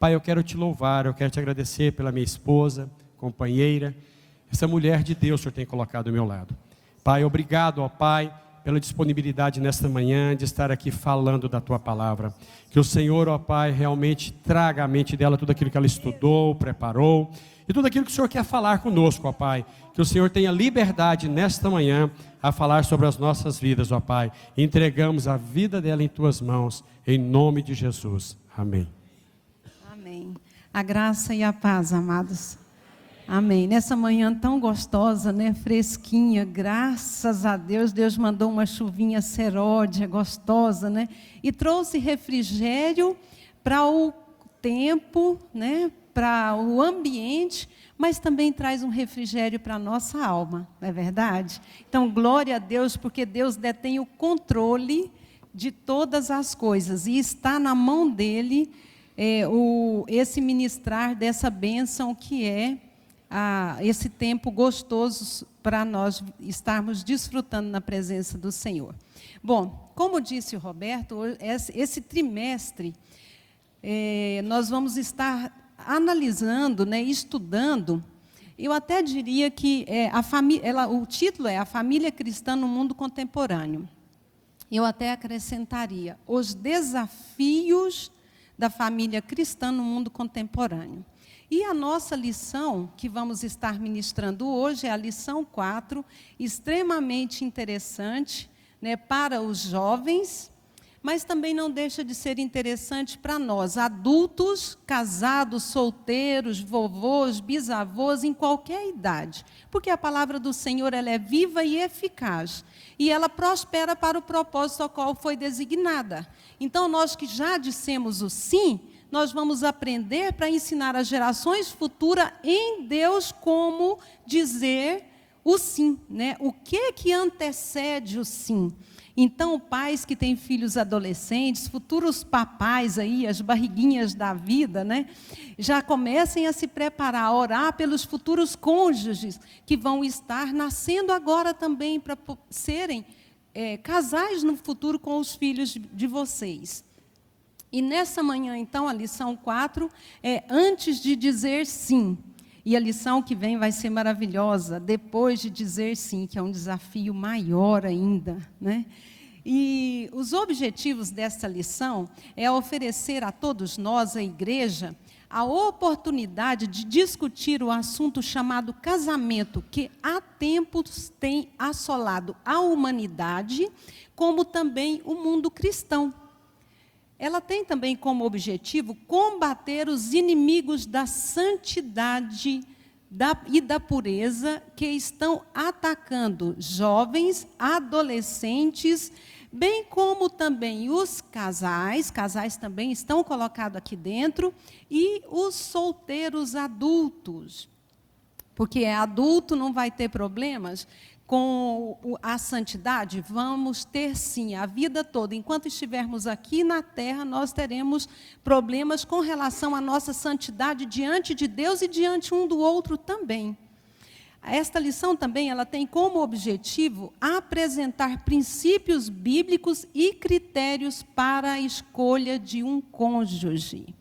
Pai, eu quero te louvar, eu quero te agradecer pela minha esposa, companheira, essa mulher de Deus que o Senhor tem colocado ao meu lado. Pai, obrigado, ó Pai, pela disponibilidade nesta manhã de estar aqui falando da Tua palavra. Que o Senhor, ó Pai, realmente traga à mente dela tudo aquilo que ela estudou, preparou, e tudo aquilo que o Senhor quer falar conosco, ó Pai. Que o Senhor tenha liberdade nesta manhã a falar sobre as nossas vidas, ó Pai. Entregamos a vida dela em Tuas mãos, em nome de Jesus. Amém. Amém. A graça e a paz, amados. Amém. Nessa manhã tão gostosa, né? Fresquinha, graças a Deus, Deus mandou uma chuvinha seródia, gostosa, né? E trouxe refrigério para o tempo, né? Para o ambiente, mas também traz um refrigério para a nossa alma, não é verdade? Então, glória a Deus, porque Deus detém o controle de todas as coisas, e está na mão dEle esse ministrar dessa bênção que é esse tempo gostoso para nós estarmos desfrutando na presença do Senhor. Bom, como disse o Roberto, esse trimestre nós vamos estar analisando, né, estudando. Eu até diria que o título é A Família Cristã no Mundo Contemporâneo. Eu até acrescentaria os desafios da família cristã no mundo contemporâneo. E a nossa lição, que vamos estar ministrando hoje, é a lição 4, extremamente interessante, né, para os jovens, mas também não deixa de ser interessante para nós, adultos, casados, solteiros, vovôs, bisavôs, em qualquer idade. Porque a palavra do Senhor, ela é viva e eficaz, e ela prospera para o propósito ao qual foi designada. Então, nós que já dissemos o sim, nós vamos aprender para ensinar às gerações futuras em Deus como dizer o sim, né? O que antecede o sim? Então, pais que têm filhos adolescentes, futuros papais aí, as barriguinhas da vida, né? Já comecem a se preparar, a orar pelos futuros cônjuges que vão estar nascendo agora também para serem casais no futuro com os filhos de vocês. E nessa manhã, então, a lição 4 é antes de dizer sim. E a lição que vem vai ser maravilhosa, depois de dizer sim, que é um desafio maior ainda, né? E os objetivos desta lição é oferecer a todos nós, a igreja, a oportunidade de discutir o assunto chamado casamento, que há tempos tem assolado a humanidade, como também o mundo cristão. Ela tem também como objetivo combater os inimigos da santidade e da pureza que estão atacando jovens, adolescentes, bem como também os casais também estão colocados aqui dentro, e os solteiros adultos. Porque adulto não vai ter problemas com a santidade? Vamos ter sim, a vida toda. Enquanto estivermos aqui na terra, nós teremos problemas com relação à nossa santidade diante de Deus e diante um do outro também. Esta lição também ela tem como objetivo apresentar princípios bíblicos e critérios para a escolha de um cônjuge.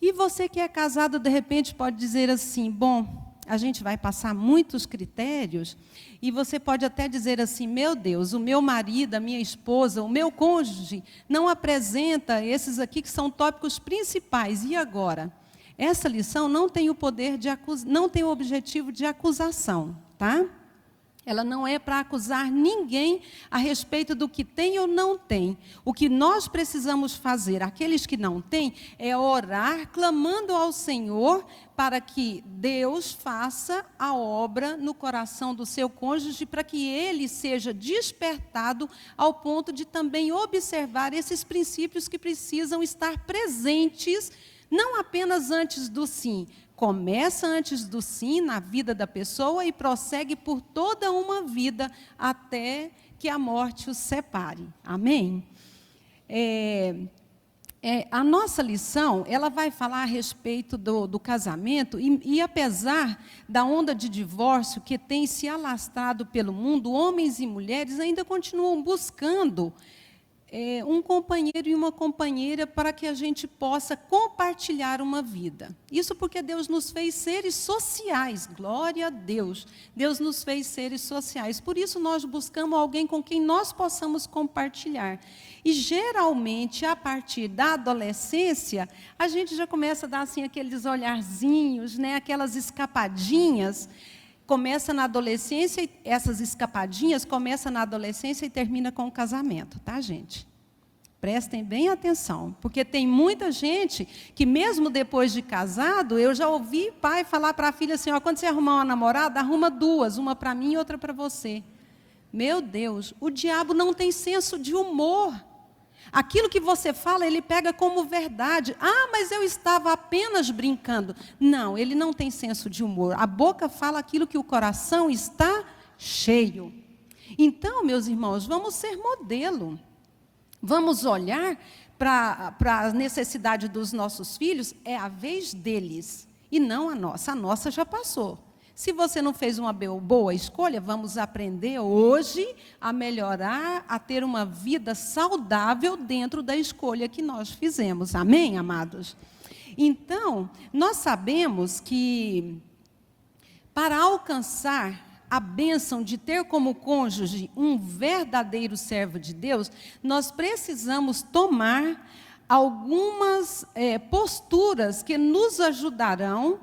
E você que é casado, de repente, pode dizer assim, bom, a gente vai passar muitos critérios, e você pode até dizer assim, meu Deus, o meu marido, a minha esposa, o meu cônjuge, não apresenta esses aqui que são tópicos principais, e agora? Essa lição não tem o poder de não tem o objetivo de acusação, tá? Ela não é para acusar ninguém a respeito do que tem ou não tem. O que nós precisamos fazer, aqueles que não têm, é orar, clamando ao Senhor, para que Deus faça a obra no coração do seu cônjuge, para que ele seja despertado ao ponto de também observar esses princípios que precisam estar presentes, não apenas antes do sim. Começa antes do sim na vida da pessoa e prossegue por toda uma vida até que a morte os separe. Amém? A nossa lição, ela vai falar a respeito do casamento e apesar da onda de divórcio que tem se alastrado pelo mundo, homens e mulheres ainda continuam buscando um companheiro e uma companheira para que a gente possa compartilhar uma vida. Isso porque Deus nos fez seres sociais, glória a Deus. Deus nos fez seres sociais, por isso nós buscamos alguém com quem nós possamos compartilhar. E geralmente, a partir da adolescência, a gente já começa a dar assim, aqueles olharzinhos, né, aquelas escapadinhas. Começa na adolescência, essas escapadinhas começam na adolescência e termina com o casamento, tá, gente? Prestem bem atenção, porque tem muita gente que mesmo depois de casado, eu já ouvi pai falar para a filha assim, ó, quando você arrumar uma namorada, arruma duas, uma para mim e outra para você. Meu Deus, o diabo não tem senso de humor. Aquilo que você fala, ele pega como verdade. Ah, mas eu estava apenas brincando. Não, ele não tem senso de humor. A boca fala aquilo que o coração está cheio. Então, meus irmãos, vamos ser modelo. Vamos olhar para a necessidade dos nossos filhos, é a vez deles, e não a nossa. A nossa já passou. Se você não fez uma boa escolha, vamos aprender hoje a melhorar, a ter uma vida saudável dentro da escolha que nós fizemos. Amém, amados? Então, nós sabemos que para alcançar a bênção de ter como cônjuge um verdadeiro servo de Deus, nós precisamos tomar algumas posturas que nos ajudarão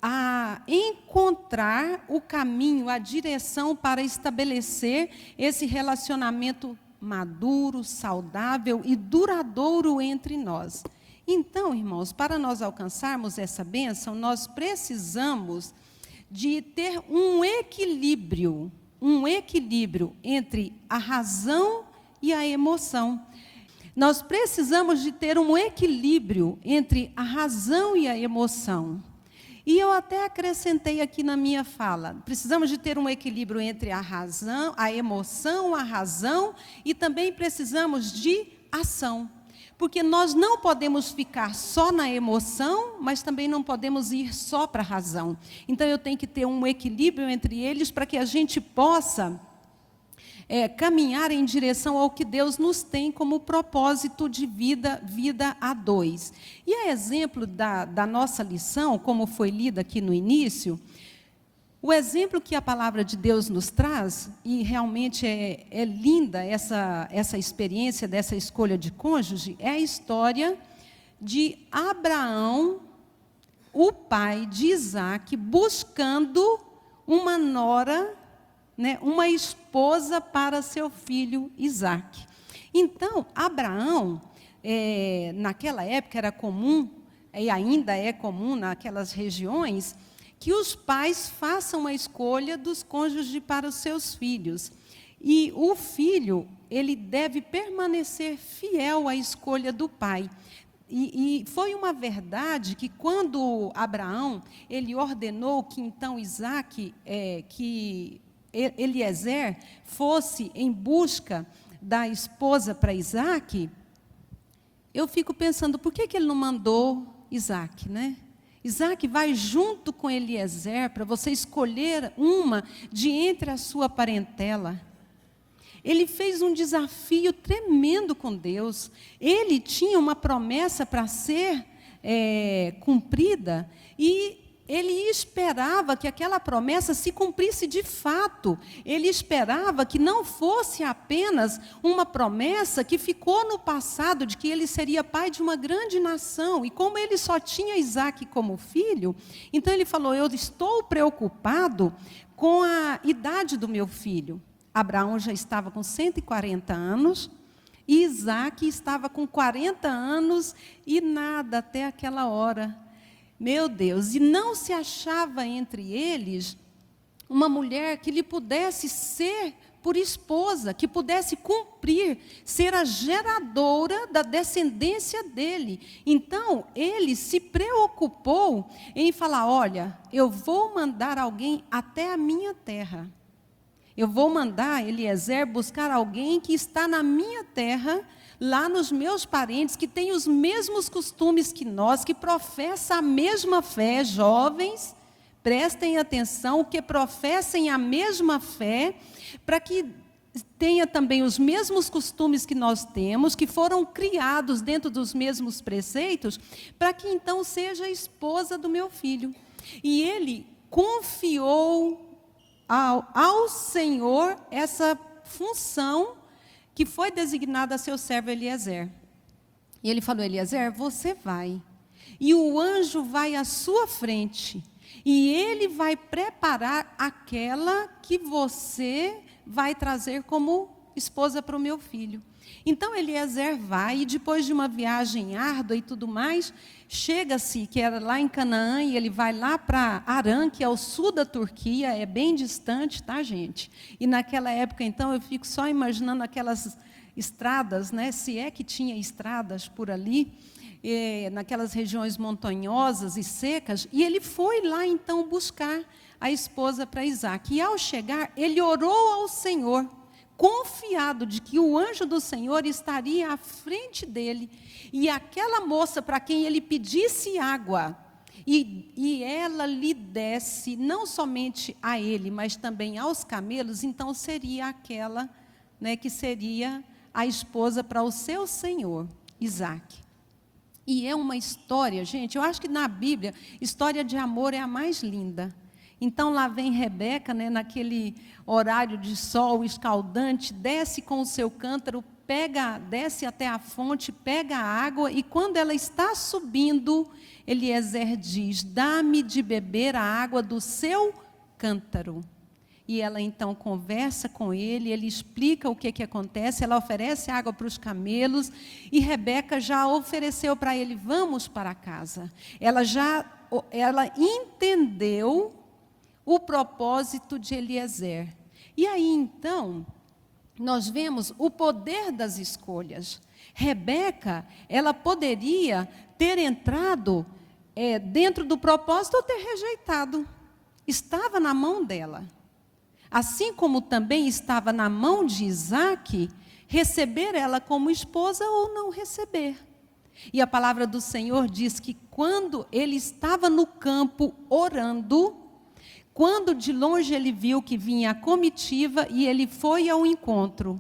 a encontrar o caminho, a direção para estabelecer esse relacionamento maduro, saudável e duradouro entre nós. Então, irmãos, para nós alcançarmos essa bênção, nós precisamos de ter um equilíbrio entre a razão e a emoção. Nós precisamos de ter um equilíbrio entre a razão e a emoção. E eu até acrescentei aqui na minha fala, precisamos de ter um equilíbrio entre a razão, a emoção, a razão, e também precisamos de ação. Porque nós não podemos ficar só na emoção, mas também não podemos ir só para a razão. Então, eu tenho que ter um equilíbrio entre eles para que a gente possa caminhar em direção ao que Deus nos tem como propósito de vida a dois. E a exemplo da nossa lição, como foi lida aqui no início, o exemplo que a palavra de Deus nos traz, e realmente é linda essa experiência dessa escolha de cônjuge, é a história de Abraão, o pai de Isaac, buscando uma nora, né, uma esposa para seu filho Isaac. Então, Abraão, naquela época era comum, e ainda é comum naquelas regiões, que os pais façam a escolha dos cônjuges para os seus filhos. E o filho, ele deve permanecer fiel à escolha do pai. E foi uma verdade que quando Abraão, ele ordenou que então Isaac, que Eliezer fosse em busca da esposa para Isaac, eu fico pensando, por que ele não mandou Isaac, né? Isaac vai junto com Eliezer para você escolher uma de entre a sua parentela. Ele fez um desafio tremendo com Deus. Ele tinha uma promessa para ser cumprida e ele esperava que aquela promessa se cumprisse de fato. Ele esperava que não fosse apenas uma promessa que ficou no passado, de que ele seria pai de uma grande nação. E como ele só tinha Isaac como filho, então ele falou, eu estou preocupado com a idade do meu filho. Abraão já estava com 140 anos, e Isaac estava com 40 anos e nada até aquela hora. Meu Deus, e não se achava entre eles uma mulher que lhe pudesse ser por esposa, que pudesse cumprir, ser a geradora da descendência dele. Então, ele se preocupou em falar, olha, eu vou mandar alguém até a minha terra. Eu vou mandar Eliezer buscar alguém que está na minha terra, lá nos meus parentes, que tem os mesmos costumes que nós, que professa a mesma fé. Jovens, prestem atenção, que professem a mesma fé, para que tenha também os mesmos costumes que nós temos, que foram criados dentro dos mesmos preceitos, para que então seja a esposa do meu filho. E ele confiou ao Senhor essa função que foi designada a seu servo Eliezer. E ele falou: Eliezer, você vai, e o anjo vai à sua frente, e ele vai preparar aquela que você vai trazer como esposa para o meu filho. Então Eliezer vai, e depois de uma viagem árdua e tudo mais, chega-se, que era lá em Canaã, e ele vai lá para Harã, que é ao sul da Turquia, é bem distante, tá, gente? E naquela época, então, eu fico só imaginando aquelas estradas, né? Se é que tinha estradas por ali, naquelas regiões montanhosas e secas, e ele foi lá, então, buscar a esposa para Isaque. E ao chegar, ele orou ao Senhor, confiado de que o anjo do Senhor estaria à frente dele, e aquela moça para quem ele pedisse água, e ela lhe desse, não somente a ele, mas também aos camelos, então seria aquela, né, que seria a esposa para o seu senhor, Isaque. E é uma história, gente, eu acho que na Bíblia, história de amor é a mais linda. Então lá vem Rebeca, né, naquele horário de sol escaldante, desce com o seu cântaro, desce até a fonte, pega a água, e quando ela está subindo, Eliezer diz: dá-me de beber a água do seu cântaro. E ela então conversa com ele, ele explica o que acontece, ela oferece água para os camelos, e Rebeca já ofereceu para ele: vamos para casa. Ela entendeu o propósito de Eliezer. E aí, então, nós vemos o poder das escolhas. Rebeca, ela poderia ter entrado dentro do propósito ou ter rejeitado. Estava na mão dela. Assim como também estava na mão de Isaque, receber ela como esposa ou não receber. E a palavra do Senhor diz que quando ele estava no campo orando, quando de longe ele viu que vinha a comitiva, e ele foi ao encontro.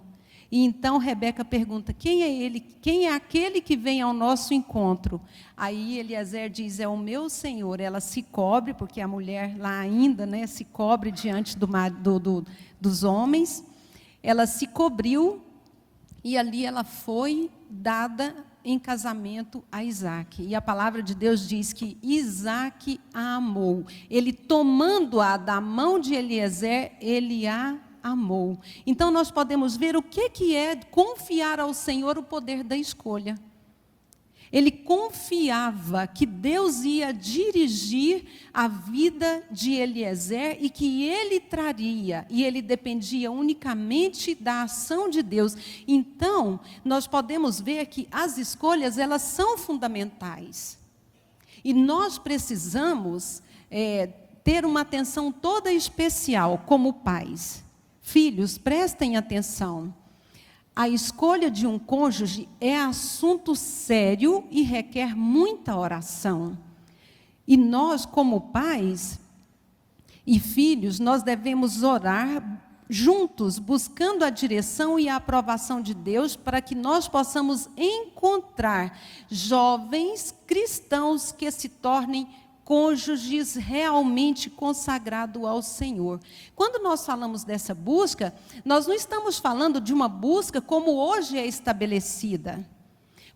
E então Rebeca pergunta: quem é ele? Quem é aquele que vem ao nosso encontro? Aí Eliezer diz: é o meu Senhor. Ela se cobre, porque a mulher lá ainda, né, se cobre diante dos homens. Ela se cobriu, e ali ela foi dada em casamento a Isaque. E a palavra de Deus diz que Isaque a amou. Ele, tomando-a da mão de Eliezer, ele a amou. Então nós podemos ver o que é confiar ao Senhor o poder da escolha. Ele confiava que Deus ia dirigir a vida de Eliezer e que ele traria, e ele dependia unicamente da ação de Deus. Então, nós podemos ver que as escolhas, elas são fundamentais. E nós precisamos ter uma atenção toda especial como pais. Filhos, prestem atenção. A escolha de um cônjuge é assunto sério e requer muita oração. E nós, como pais e filhos, nós devemos orar juntos, buscando a direção e a aprovação de Deus, para que nós possamos encontrar jovens cristãos que se tornem cônjuges realmente consagrados ao Senhor. Quando nós falamos dessa busca, nós não estamos falando de uma busca como hoje é estabelecida.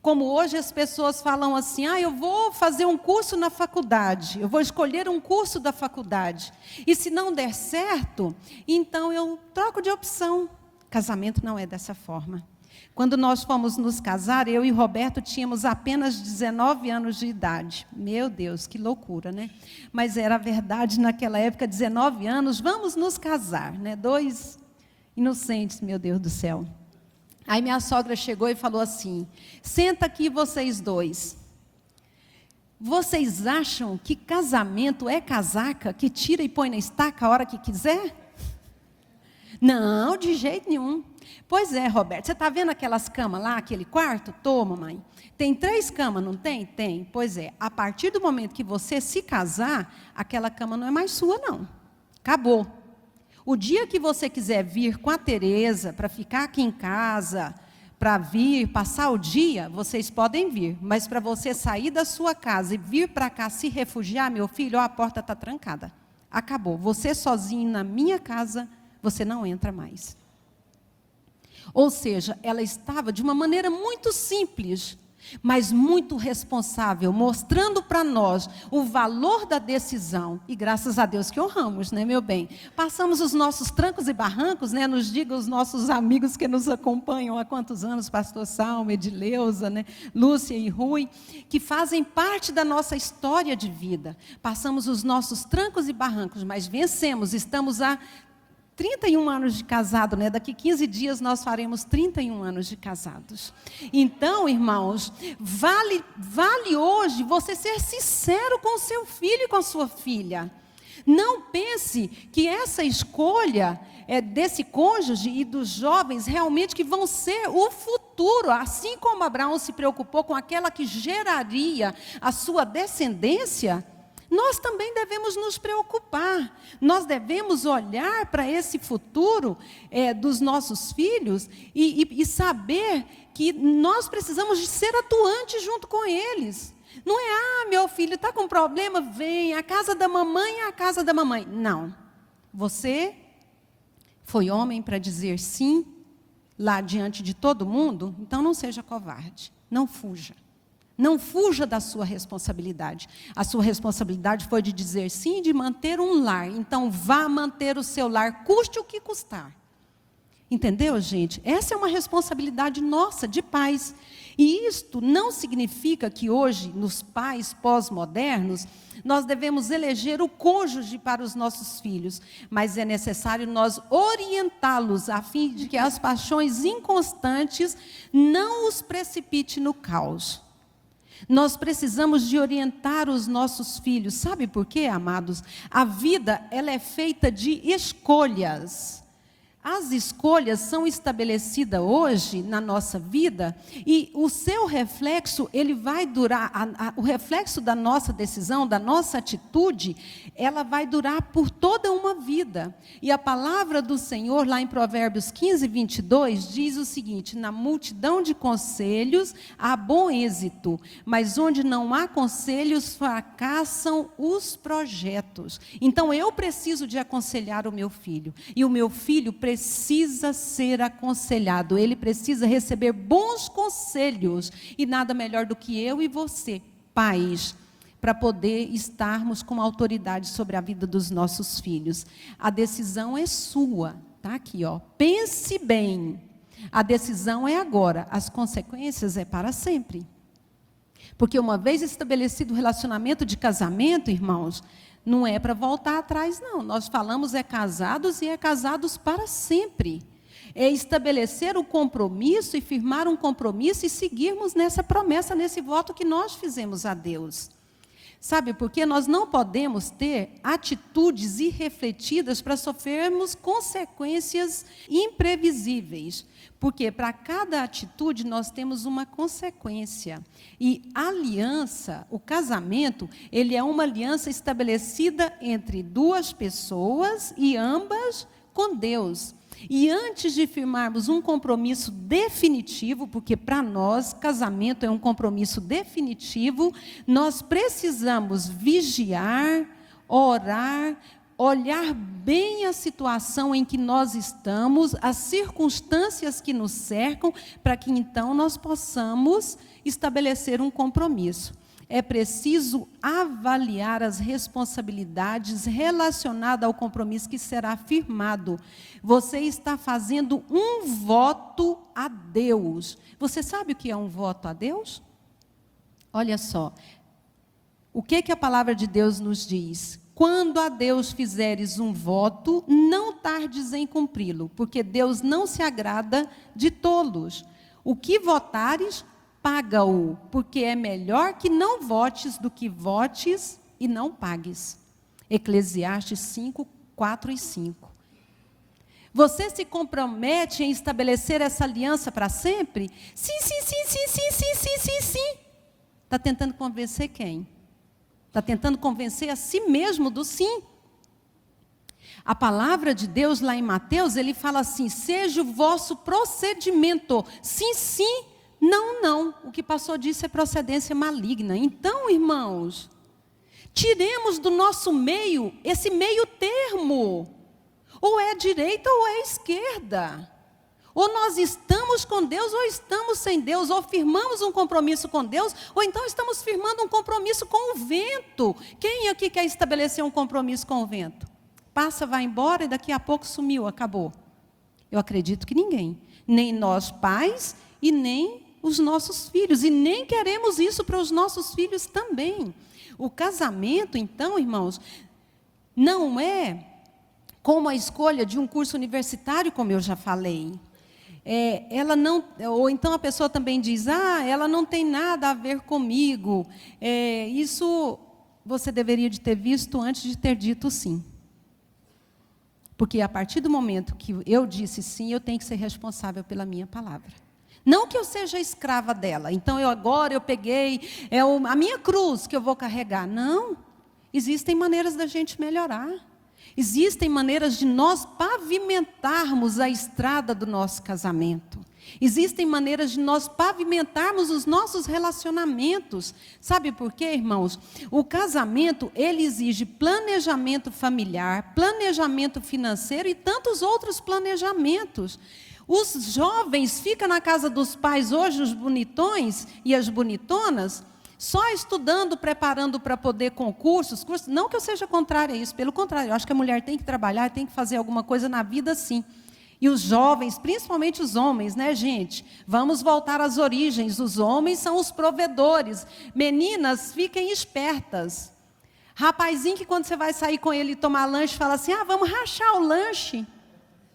Como hoje as pessoas falam assim: eu vou fazer um curso na faculdade, eu vou escolher um curso da faculdade, e se não der certo, então eu troco de opção. Casamento não é dessa forma. Quando nós fomos nos casar, eu e Roberto tínhamos apenas 19 anos de idade. Meu Deus, que loucura, né? Mas era verdade naquela época, 19 anos, vamos nos casar, né? 2 inocentes, meu Deus do céu. Aí minha sogra chegou e falou assim: senta aqui vocês dois. Vocês acham que casamento é casaca que tira e põe na estaca a hora que quiser? Não, de jeito nenhum. Pois é, Roberto, você está vendo aquelas camas lá, aquele quarto? Tô, mamãe. Tem 3 camas, não tem? Tem. Pois é, a partir do momento que você se casar, aquela cama não é mais sua, não. Acabou. O dia que você quiser vir com a Tereza para ficar aqui em casa, para vir passar o dia, vocês podem vir. Mas para você sair da sua casa e vir para cá se refugiar, meu filho, a porta está trancada. Acabou. Você sozinho na minha casa, você não entra mais. Ou seja, ela estava de uma maneira muito simples, mas muito responsável, mostrando para nós o valor da decisão. E graças a Deus que honramos, né, meu bem? Passamos os nossos trancos e barrancos, né? Nos diga os nossos amigos que nos acompanham há quantos anos, pastor Salmo, Edileuza, né? Lúcia e Rui, que fazem parte da nossa história de vida. Passamos os nossos trancos e barrancos, mas vencemos, estamos há 31 anos de casado, né? Daqui 15 dias nós faremos 31 anos de casados. Então, irmãos, vale hoje você ser sincero com o seu filho e com a sua filha. Não pense que essa escolha desse cônjuge e dos jovens realmente que vão ser o futuro. Assim como Abraão se preocupou com aquela que geraria a sua descendência, nós também devemos nos preocupar, nós devemos olhar para esse futuro dos nossos filhos e saber que nós precisamos de ser atuantes junto com eles. Não é, meu filho está com problema, vem, a casa da mamãe é a casa da mamãe. Não, você foi homem para dizer sim, lá diante de todo mundo, então não seja covarde, não fuja. Não fuja da sua responsabilidade. A sua responsabilidade foi de dizer sim, de manter um lar. Então, vá manter o seu lar, custe o que custar. Entendeu, gente? Essa é uma responsabilidade nossa, de pais. E isto não significa que hoje, nos pais pós-modernos, nós devemos eleger o cônjuge para os nossos filhos. Mas é necessário nós orientá-los, a fim de que as paixões inconstantes não os precipite no caos. Nós precisamos de orientar os nossos filhos. Sabe por quê, amados? A vida, ela é feita de escolhas. As escolhas são estabelecidas hoje na nossa vida e o seu reflexo, ele vai durar, o reflexo da nossa decisão, da nossa atitude, ela vai durar por toda uma vida. E a palavra do Senhor, lá em Provérbios 15, 22, diz o seguinte: na multidão de conselhos há bom êxito, mas onde não há conselhos fracassam os projetos. Então eu preciso de aconselhar o meu filho, e o meu filho precisa ser aconselhado, ele precisa receber bons conselhos, e nada melhor do que eu e você, pais, para poder estarmos com autoridade sobre a vida dos nossos filhos. A decisão é sua, tá aqui, ó. Pense bem, a decisão é agora, as consequências é para sempre. Porque uma vez estabelecido o relacionamento de casamento, irmãos, não é para voltar atrás, não. Nós falamos casados e casados para sempre. É estabelecer o compromisso e firmar um compromisso e seguirmos nessa promessa, nesse voto que nós fizemos a Deus. Sabe, porque nós não podemos ter atitudes irrefletidas para sofrermos consequências imprevisíveis. Porque para cada atitude nós temos uma consequência. E a aliança, o casamento, ele é uma aliança estabelecida entre duas pessoas e ambas com Deus. E antes de firmarmos um compromisso definitivo, porque para nós casamento é um compromisso definitivo, nós precisamos vigiar, orar, olhar bem a situação em que nós estamos, as circunstâncias que nos cercam, para que então nós possamos estabelecer um compromisso. É preciso avaliar as responsabilidades relacionadas ao compromisso que será firmado. Você está fazendo um voto a Deus. Você sabe o que é um voto a Deus? Olha só, o que a palavra de Deus nos diz? Quando a Deus fizeres um voto, não tardes em cumpri-lo, porque Deus não se agrada de tolos. O que votares, paga-o, porque é melhor que não votes do que votes e não pagues. Eclesiastes 5, 4 e 5. Você se compromete em estabelecer essa aliança para sempre? Sim. Está tentando convencer quem? Está tentando convencer a si mesmo do sim. A palavra de Deus lá em Mateus, ele fala assim: seja o vosso procedimento, sim, sim, não, não. O que passou disso é procedência maligna. Então, irmãos, tiremos do nosso meio esse meio termo. Ou é direita ou é esquerda. Ou nós estamos com Deus ou estamos sem Deus. Ou firmamos um compromisso com Deus, ou então estamos firmando um compromisso com o vento. Quem aqui quer estabelecer um compromisso com o vento? Passa, vai embora e daqui a pouco sumiu, acabou. Eu acredito que ninguém. Nem nós pais e nem os nossos filhos. E nem queremos isso para os nossos filhos também. O casamento, então, irmãos, não é como a escolha de um curso universitário, como eu já falei. Ela não, ou então a pessoa também diz: ela não tem nada a ver comigo. Isso você deveria de ter visto antes de ter dito sim. Porque a partir do momento que eu disse sim, eu tenho que ser responsável pela minha palavra. Não que eu seja escrava dela. Então agora eu peguei a minha cruz que eu vou carregar. Não. Existem maneiras da gente melhorar. Existem maneiras de nós pavimentarmos a estrada do nosso casamento. Existem maneiras de nós pavimentarmos os nossos relacionamentos. Sabe por quê, irmãos? O casamento, ele exige planejamento familiar, planejamento financeiro e tantos outros planejamentos. Os jovens ficam na casa dos pais hoje, os bonitões e as bonitonas, só estudando, preparando para poder concursos. Não que eu seja contrária a isso, pelo contrário, eu acho que a mulher tem que trabalhar, tem que fazer alguma coisa na vida, sim. E os jovens, principalmente os homens, né, gente? Vamos voltar às origens. Os homens são os provedores. Meninas, fiquem espertas. Rapazinho que quando você vai sair com ele e tomar lanche, fala assim: vamos rachar o lanche.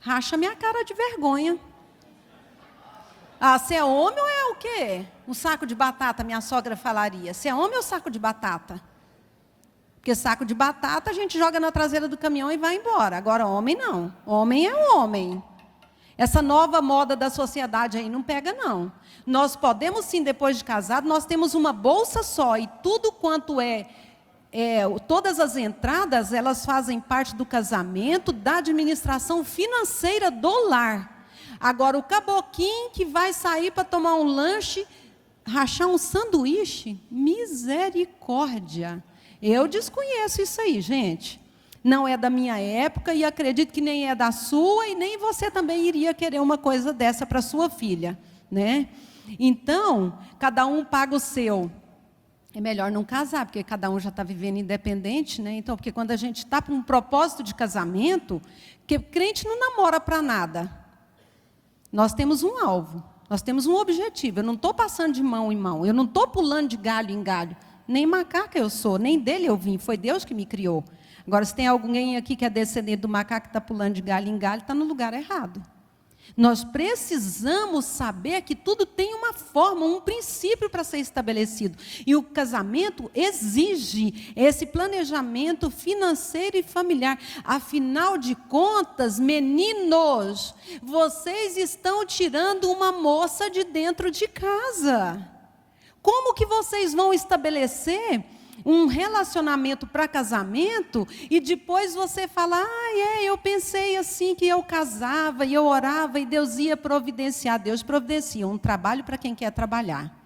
Racha minha cara de vergonha. Você é homem ou é o quê? Um saco de batata, minha sogra falaria. Você é homem ou saco de batata? Porque saco de batata a gente joga na traseira do caminhão e vai embora. Agora homem não. Homem é homem. Essa nova moda da sociedade aí não pega, não. Nós podemos sim, depois de casado, nós temos uma bolsa só. E tudo quanto todas as entradas, elas fazem parte do casamento, da administração financeira do lar. Agora, o caboquinho que vai sair para tomar um lanche, rachar um sanduíche, misericórdia. Eu desconheço isso aí, gente. Não é da minha época e acredito que nem é da sua e nem você também iria querer uma coisa dessa para sua filha, né? Então, cada um paga o seu. É melhor não casar, porque cada um já está vivendo independente, né? Então, porque quando a gente está para um propósito de casamento, que crente não namora para nada. Nós temos um alvo, nós temos um objetivo. Eu não estou passando de mão em mão, eu não estou pulando de galho em galho. Nem macaca eu sou, nem dele eu vim, foi Deus que me criou. Agora, se tem alguém aqui que é descendente do macaco que está pulando de galho em galho, está no lugar errado. Nós precisamos saber que tudo tem uma forma, um princípio para ser estabelecido. E o casamento exige esse planejamento financeiro e familiar. Afinal de contas, meninos, vocês estão tirando uma moça de dentro de casa. Como que vocês vão estabelecer um relacionamento para casamento e depois você fala: eu pensei assim que eu casava e eu orava e Deus ia providenciar. Deus providencia um trabalho para quem quer trabalhar.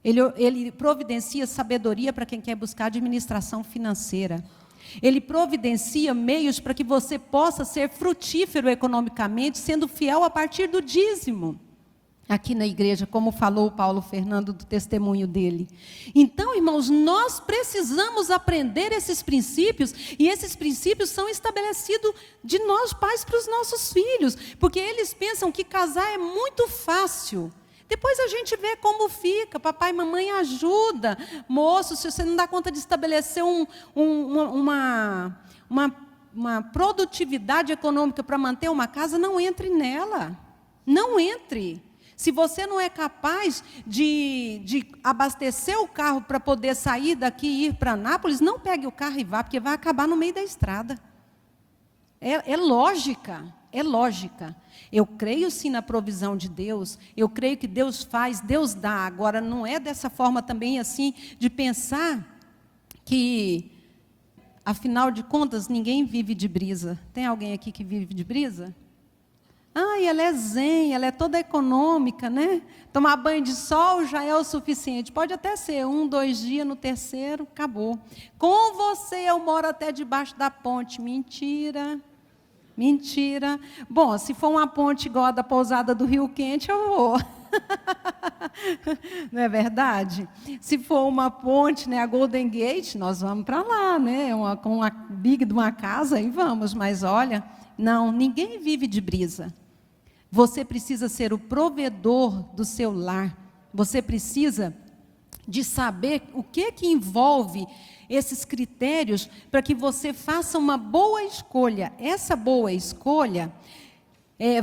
Ele providencia sabedoria para quem quer buscar administração financeira. Ele providencia meios para que você possa ser frutífero economicamente, sendo fiel a partir do dízimo. Aqui na igreja, como falou o Paulo Fernando do testemunho dele. Então, irmãos, nós precisamos aprender esses princípios, e esses princípios são estabelecidos de nós pais para os nossos filhos, porque eles pensam que casar é muito fácil. Depois a gente vê como fica, papai e mamãe ajuda. Moço, se você não dá conta de estabelecer uma produtividade econômica para manter uma casa, não entre nela. Não entre. Se você não é capaz de abastecer o carro para poder sair daqui e ir para Anápolis, não pegue o carro e vá, porque vai acabar no meio da estrada. É lógica, é lógica. Eu creio sim na provisão de Deus, eu creio que Deus faz, Deus dá. Agora, não é dessa forma também assim, de pensar que Afinal de contas, ninguém vive de brisa. Tem alguém aqui que vive de brisa? E ela é zen, ela é toda econômica, né? Tomar banho de sol já é o suficiente. Pode até ser 1, 2 dias, no terceiro, acabou. Com você eu moro até debaixo da ponte. Mentira. Mentira. Bom, se for uma ponte igual a da pousada do Rio Quente, eu vou. Não é verdade? Se for uma ponte, né, a Golden Gate, nós vamos para lá, né? Com uma big de uma casa, e vamos. Mas olha, não, ninguém vive de brisa. Você precisa ser o provedor do seu lar. Você precisa de saber o que envolve esses critérios para que você faça uma boa escolha. Essa boa escolha,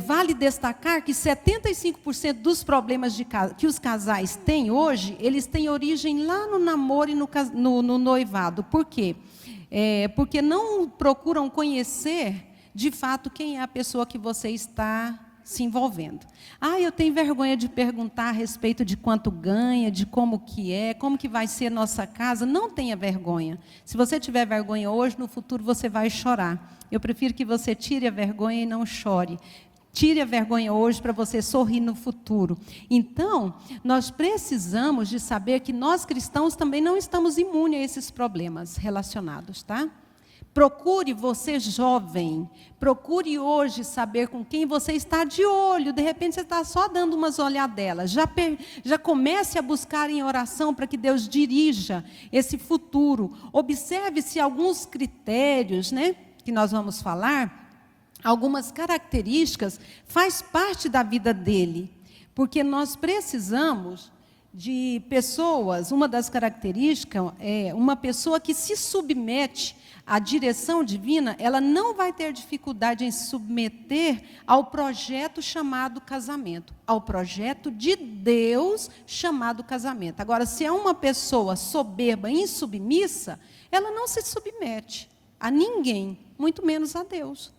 vale destacar que 75% dos problemas que os casais têm hoje, eles têm origem lá no namoro e no noivado. Por quê? Porque não procuram conhecer, de fato, quem é a pessoa que você está se envolvendo. Eu tenho vergonha de perguntar a respeito de quanto ganha, de como que vai ser nossa casa. Não tenha vergonha. Se você tiver vergonha hoje, no futuro você vai chorar. Eu prefiro que você tire a vergonha e não chore. Tire a vergonha hoje para você sorrir no futuro. Então, nós precisamos de saber que nós cristãos também não estamos imunes a esses problemas relacionados, tá? Procure, você jovem, procure hoje saber com quem você está de olho. De repente você está só dando umas olhadelas. Já comece a buscar em oração para que Deus dirija esse futuro. Observe se alguns critérios, né, que nós vamos falar, algumas características, faz parte da vida dele. Porque nós precisamos de pessoas, uma das características é uma pessoa que se submete à direção divina. Ela não vai ter dificuldade em se submeter ao projeto chamado casamento, ao projeto de Deus chamado casamento. Agora, se é uma pessoa soberba, insubmissa, ela não se submete a ninguém, muito menos a Deus.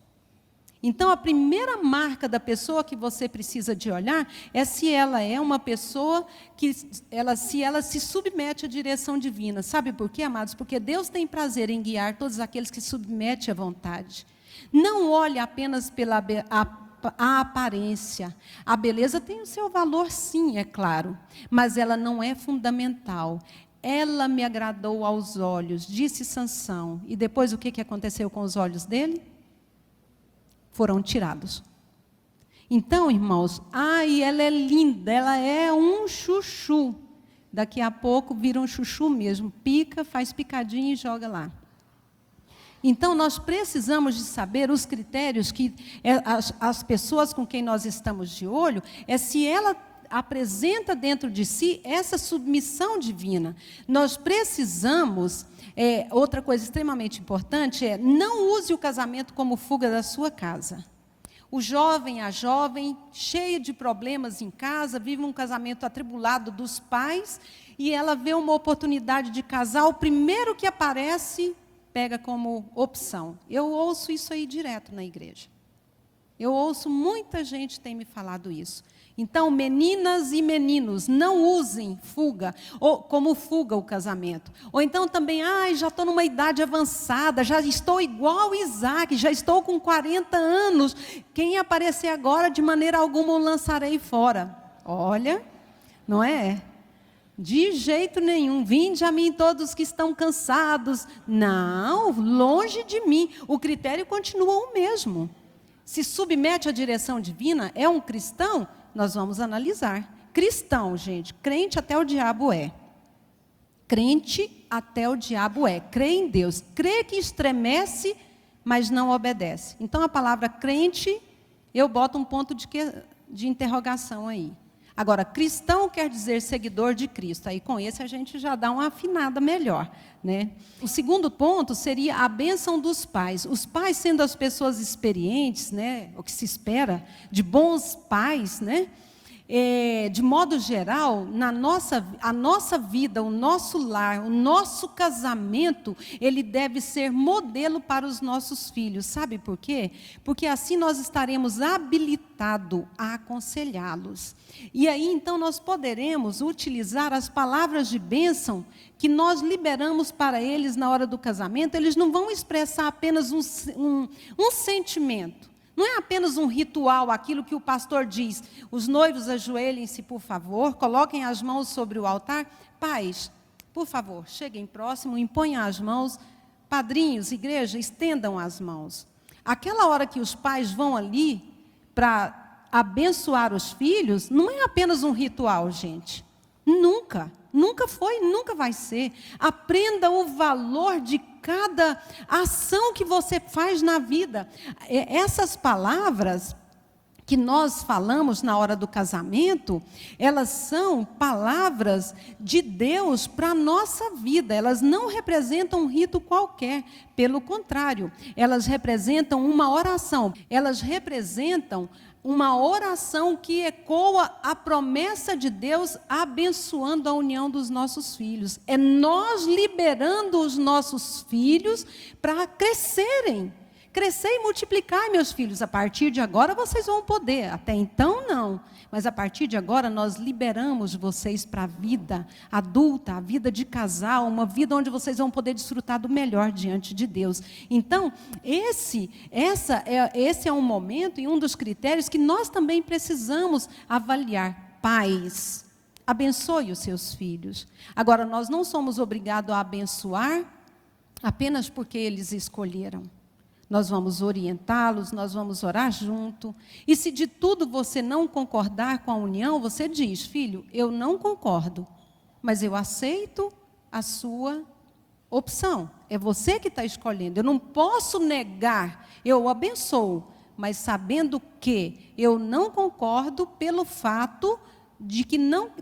Então, a primeira marca da pessoa que você precisa de olhar é se ela é uma pessoa se ela se submete à direção divina. Sabe por quê, amados? Porque Deus tem prazer em guiar todos aqueles que submetem à vontade. Não olhe apenas pela a aparência. A beleza tem o seu valor, sim, é claro, mas ela não é fundamental. Ela me agradou aos olhos, disse Sansão. E depois o que aconteceu com os olhos dele? Foram tirados. Então, irmãos, e ela é linda, ela é um chuchu. Daqui a pouco vira um chuchu mesmo, pica, faz picadinho e joga lá. Então, nós precisamos de saber os critérios que as pessoas com quem nós estamos de olho, se ela apresenta dentro de si essa submissão divina. Nós precisamos, outra coisa extremamente importante não use o casamento como fuga da sua casa. O jovem, a jovem, cheia de problemas em casa, vive um casamento atribulado dos pais, e ela vê uma oportunidade de casar, o primeiro que aparece, pega como opção. Eu ouço isso aí direto na igreja. Eu ouço, muita gente tem me falado isso. Então, meninas e meninos, não usem fuga, ou como fuga o casamento. Ou então também, já estou numa idade avançada, já estou igual Isaac, já estou com 40 anos. Quem aparecer agora, de maneira alguma, o lançarei fora. Olha, não é? De jeito nenhum. Vinde a mim todos que estão cansados. Não, longe de mim. O critério continua o mesmo. Se submete à direção divina, é um cristão? Nós vamos analisar. Cristão, gente, crente até o diabo é. Crente até o diabo é. Crê em Deus. Crê que estremece, mas não obedece. Então, a palavra crente, eu boto um ponto de interrogação aí. Agora, cristão quer dizer seguidor de Cristo. Aí, com esse, a gente já dá uma afinada melhor, né? O segundo ponto seria a bênção dos pais. Os pais, sendo as pessoas experientes, né, o que se espera de bons pais, né, de modo geral, a nossa vida, o nosso lar, o nosso casamento, ele deve ser modelo para os nossos filhos. Sabe por quê? Porque assim nós estaremos habilitados a aconselhá-los. E aí, então, nós poderemos utilizar as palavras de bênção que nós liberamos para eles na hora do casamento. Eles não vão expressar apenas um sentimento. Não é apenas um ritual, aquilo que o pastor diz. Os noivos ajoelhem-se, por favor, coloquem as mãos sobre o altar. Pais, por favor, cheguem próximo, imponham as mãos. Padrinhos, igreja, estendam as mãos. Aquela hora que os pais vão ali para abençoar os filhos, não é apenas um ritual, gente. Nunca foi, nunca vai ser. Aprenda o valor de cada ação que você faz na vida. Essas palavras que nós falamos na hora do casamento, elas são palavras de Deus para a nossa vida. Elas não representam um rito qualquer. Pelo contrário, elas representam uma oração. Elas representam uma oração que ecoa a promessa de Deus, abençoando a união dos nossos filhos. É nós liberando os nossos filhos para crescerem. Crescer e multiplicar, meus filhos. A partir de agora vocês vão poder. Até então, não. Mas a partir de agora nós liberamos vocês para a vida adulta, a vida de casal, uma vida onde vocês vão poder desfrutar do melhor diante de Deus. Então, esse é um momento e um dos critérios que nós também precisamos avaliar. Pais, abençoe os seus filhos. Agora, nós não somos obrigados a abençoar apenas porque eles escolheram. Nós vamos orientá-los, nós vamos orar junto. E se de tudo você não concordar com a união, você diz: filho, eu não concordo, mas eu aceito a sua opção. É você que está escolhendo. Eu não posso negar, eu o abençoo, mas sabendo que eu não concordo pelo fato de que não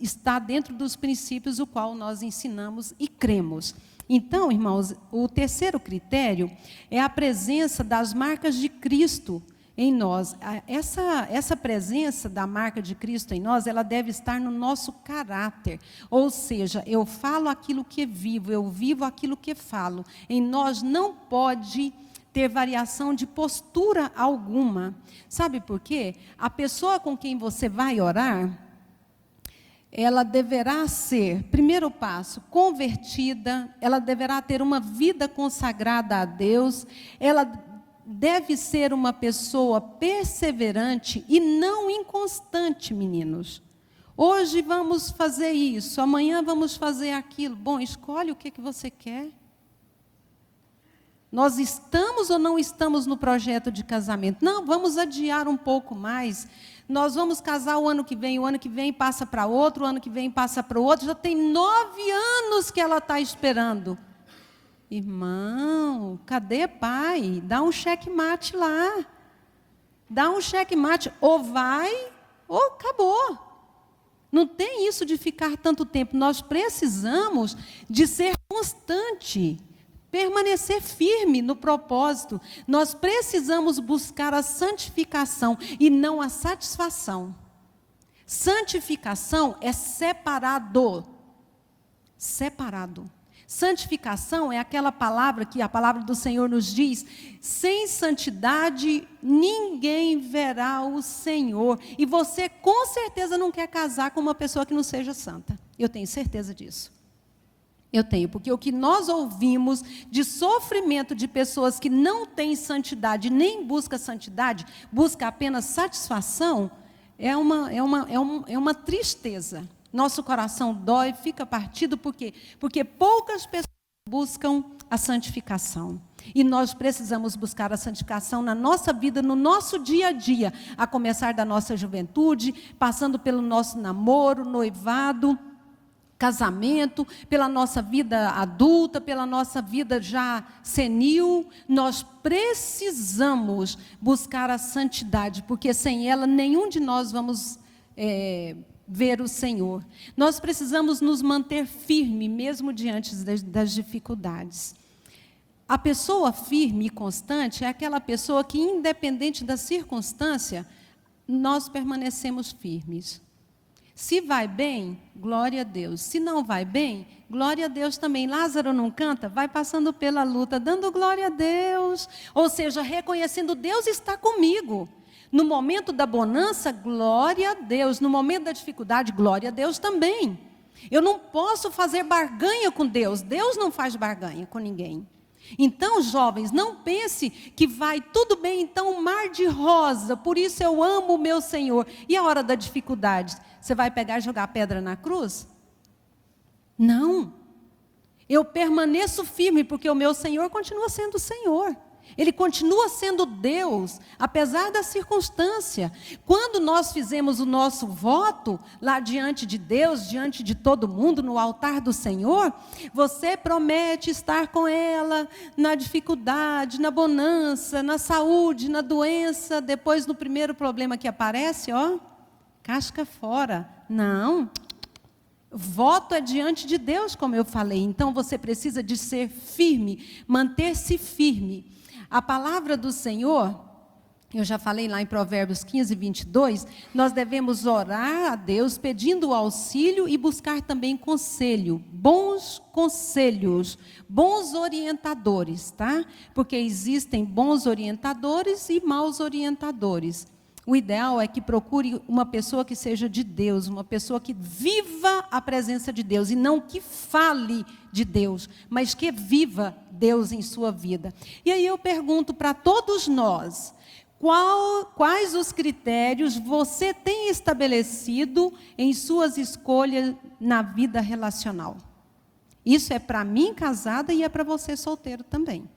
está dentro dos princípios o qual nós ensinamos e cremos. Então, irmãos, o terceiro critério é a presença das marcas de Cristo em nós. Essa presença da marca de Cristo em nós, ela deve estar no nosso caráter. Ou seja, eu falo aquilo que vivo, eu vivo aquilo que falo. Em nós não pode ter variação de postura alguma. Sabe por quê? A pessoa com quem você vai orar, ela deverá ser, primeiro passo, convertida, ela deverá ter uma vida consagrada a Deus, ela deve ser uma pessoa perseverante e não inconstante, meninos. Hoje vamos fazer isso, amanhã vamos fazer aquilo. Bom, escolhe o que você quer. Nós estamos ou não estamos no projeto de casamento? Não, vamos adiar um pouco mais. Nós vamos casar o ano que vem passa para outro, o ano que vem passa para o outro. Já tem 9 anos que ela está esperando. Irmão, cadê pai? Dá um checkmate lá. Dá um checkmate. Ou vai, ou acabou. Não tem isso de ficar tanto tempo. Nós precisamos de ser constante. Permanecer firme no propósito. Nós precisamos buscar a santificação e não a satisfação. Santificação é separado. Separado. Santificação é aquela palavra que a palavra do Senhor nos diz: sem santidade ninguém verá o Senhor. E você com certeza não quer casar com uma pessoa que não seja santa. Eu tenho certeza disso. Eu tenho, porque o que nós ouvimos de sofrimento de pessoas que não têm santidade, nem busca santidade, busca apenas satisfação, é uma tristeza. Nosso coração dói, fica partido, por quê? Porque poucas pessoas buscam a santificação. E nós precisamos buscar a santificação na nossa vida, no nosso dia a dia, a começar da nossa juventude, passando pelo nosso namoro, noivado, casamento, pela nossa vida adulta, pela nossa vida já senil. Nós precisamos buscar a santidade, porque sem ela nenhum de nós vamos ver o Senhor. Nós precisamos nos manter firme, mesmo diante das dificuldades. A pessoa firme e constante é aquela pessoa que, independente da circunstância, nós permanecemos firmes. Se vai bem, glória a Deus. Se não vai bem, glória a Deus também. Lázaro não canta? Vai passando pela luta, dando glória a Deus. Ou seja, reconhecendo, Deus está comigo. No momento da bonança, glória a Deus. No momento da dificuldade, glória a Deus também. Eu não posso fazer barganha com Deus. Deus não faz barganha com ninguém. Então, jovens, não pense que vai tudo bem, então, mar de rosa, por isso eu amo o meu Senhor. E a hora da dificuldade, você vai pegar e jogar pedra na cruz? Não. Eu permaneço firme, porque o meu Senhor continua sendo o Senhor. Ele continua sendo Deus, apesar da circunstância. Quando nós fizemos o nosso voto, lá diante de Deus, diante de todo mundo, no altar do Senhor, você promete estar com ela na dificuldade, na bonança, na saúde, na doença. Depois, no primeiro problema que aparece, casca fora. Não. Voto é diante de Deus, como eu falei. Então, você precisa de ser firme, manter-se firme. A palavra do Senhor, eu já falei lá em Provérbios 15, 22, nós devemos orar a Deus pedindo auxílio e buscar também conselho, bons conselhos, bons orientadores, tá? Porque existem bons orientadores e maus orientadores. O ideal é que procure uma pessoa que seja de Deus, uma pessoa que viva a presença de Deus, e não que fale de Deus, mas que viva Deus em sua vida. E aí eu pergunto para todos nós, quais os critérios você tem estabelecido em suas escolhas na vida relacional? Isso é para mim casada e é para você solteiro também.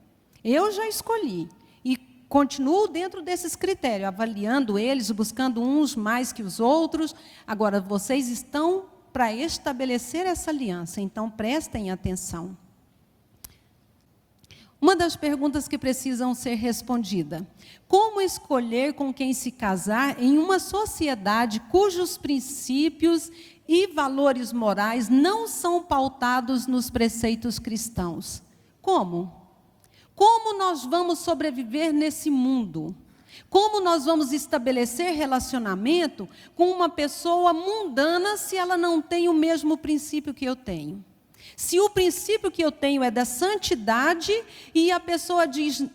Eu já escolhi. Continuo dentro desses critérios, avaliando eles, buscando uns mais que os outros. Agora, vocês estão para estabelecer essa aliança, então prestem atenção. Uma das perguntas que precisam ser respondida: como escolher com quem se casar em uma sociedade cujos princípios e valores morais não são pautados nos preceitos cristãos? Como? Como nós vamos sobreviver nesse mundo? Como nós vamos estabelecer relacionamento com uma pessoa mundana se ela não tem o mesmo princípio que eu tenho? Se o princípio que eu tenho é da santidade e a pessoa diz,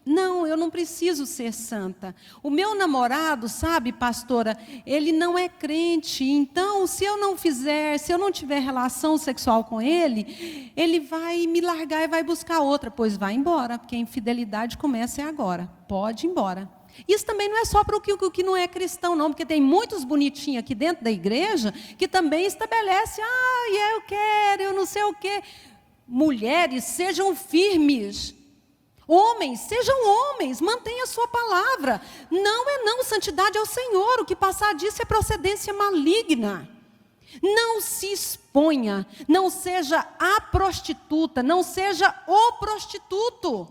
não, eu não preciso ser santa. O meu namorado, sabe, pastora, ele não é crente, então se eu não tiver relação sexual com ele, ele vai me largar e vai buscar outra. Pois vai embora, porque a infidelidade começa agora. Pode ir embora. Isso também não é só para o que não é cristão, não, porque tem muitos bonitinhos aqui dentro da igreja que também estabelecem, eu quero, eu não sei o quê. Mulheres, sejam firmes. Homens, sejam homens, mantenha a sua palavra. Não é não, santidade é o Senhor. O que passar disso é procedência maligna. Não se exponha, não seja a prostituta, não seja o prostituto.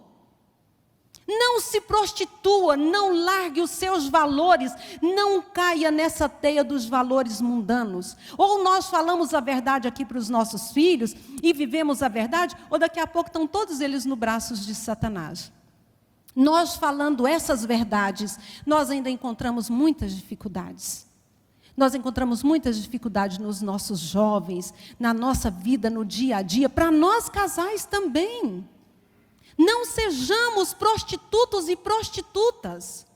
Não se prostitua, não largue os seus valores, não caia nessa teia dos valores mundanos. Ou nós falamos a verdade aqui para os nossos filhos e vivemos a verdade, ou daqui a pouco estão todos eles nos braços de Satanás. Nós falando essas verdades, nós ainda encontramos muitas dificuldades. Nós encontramos muitas dificuldades nos nossos jovens, na nossa vida, no dia a dia, para nós casais também. Não sejamos prostitutos e prostitutas.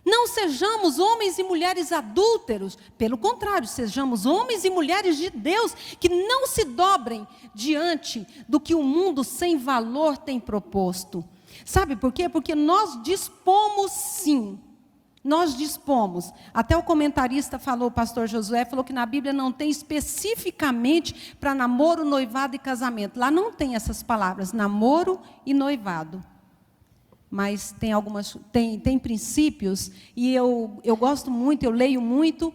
Não sejamos homens e mulheres adúlteros. Pelo contrário, sejamos homens e mulheres de Deus que não se dobrem diante do que o mundo sem valor tem proposto. Sabe por quê? Porque nós dispomos sim. Nós dispomos. Até o comentarista falou, o pastor Josué, falou que na Bíblia não tem especificamente para namoro, noivado e casamento. Lá não tem essas palavras, namoro e noivado. Mas tem princípios, e eu gosto muito, eu leio muito,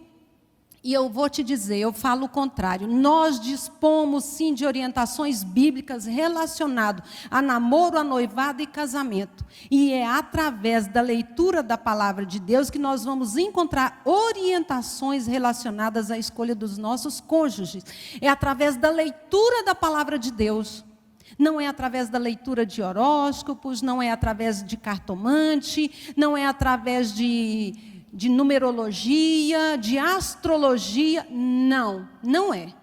e eu vou te dizer, eu falo o contrário. Nós dispomos sim de orientações bíblicas relacionadas a namoro, a noivado e casamento. E é através da leitura da palavra de Deus que nós vamos encontrar orientações relacionadas à escolha dos nossos cônjuges. É através da leitura da palavra de Deus. Não é através da leitura de horóscopos, não é através de cartomante, não é através de de numerologia, de astrologia. Não, não é.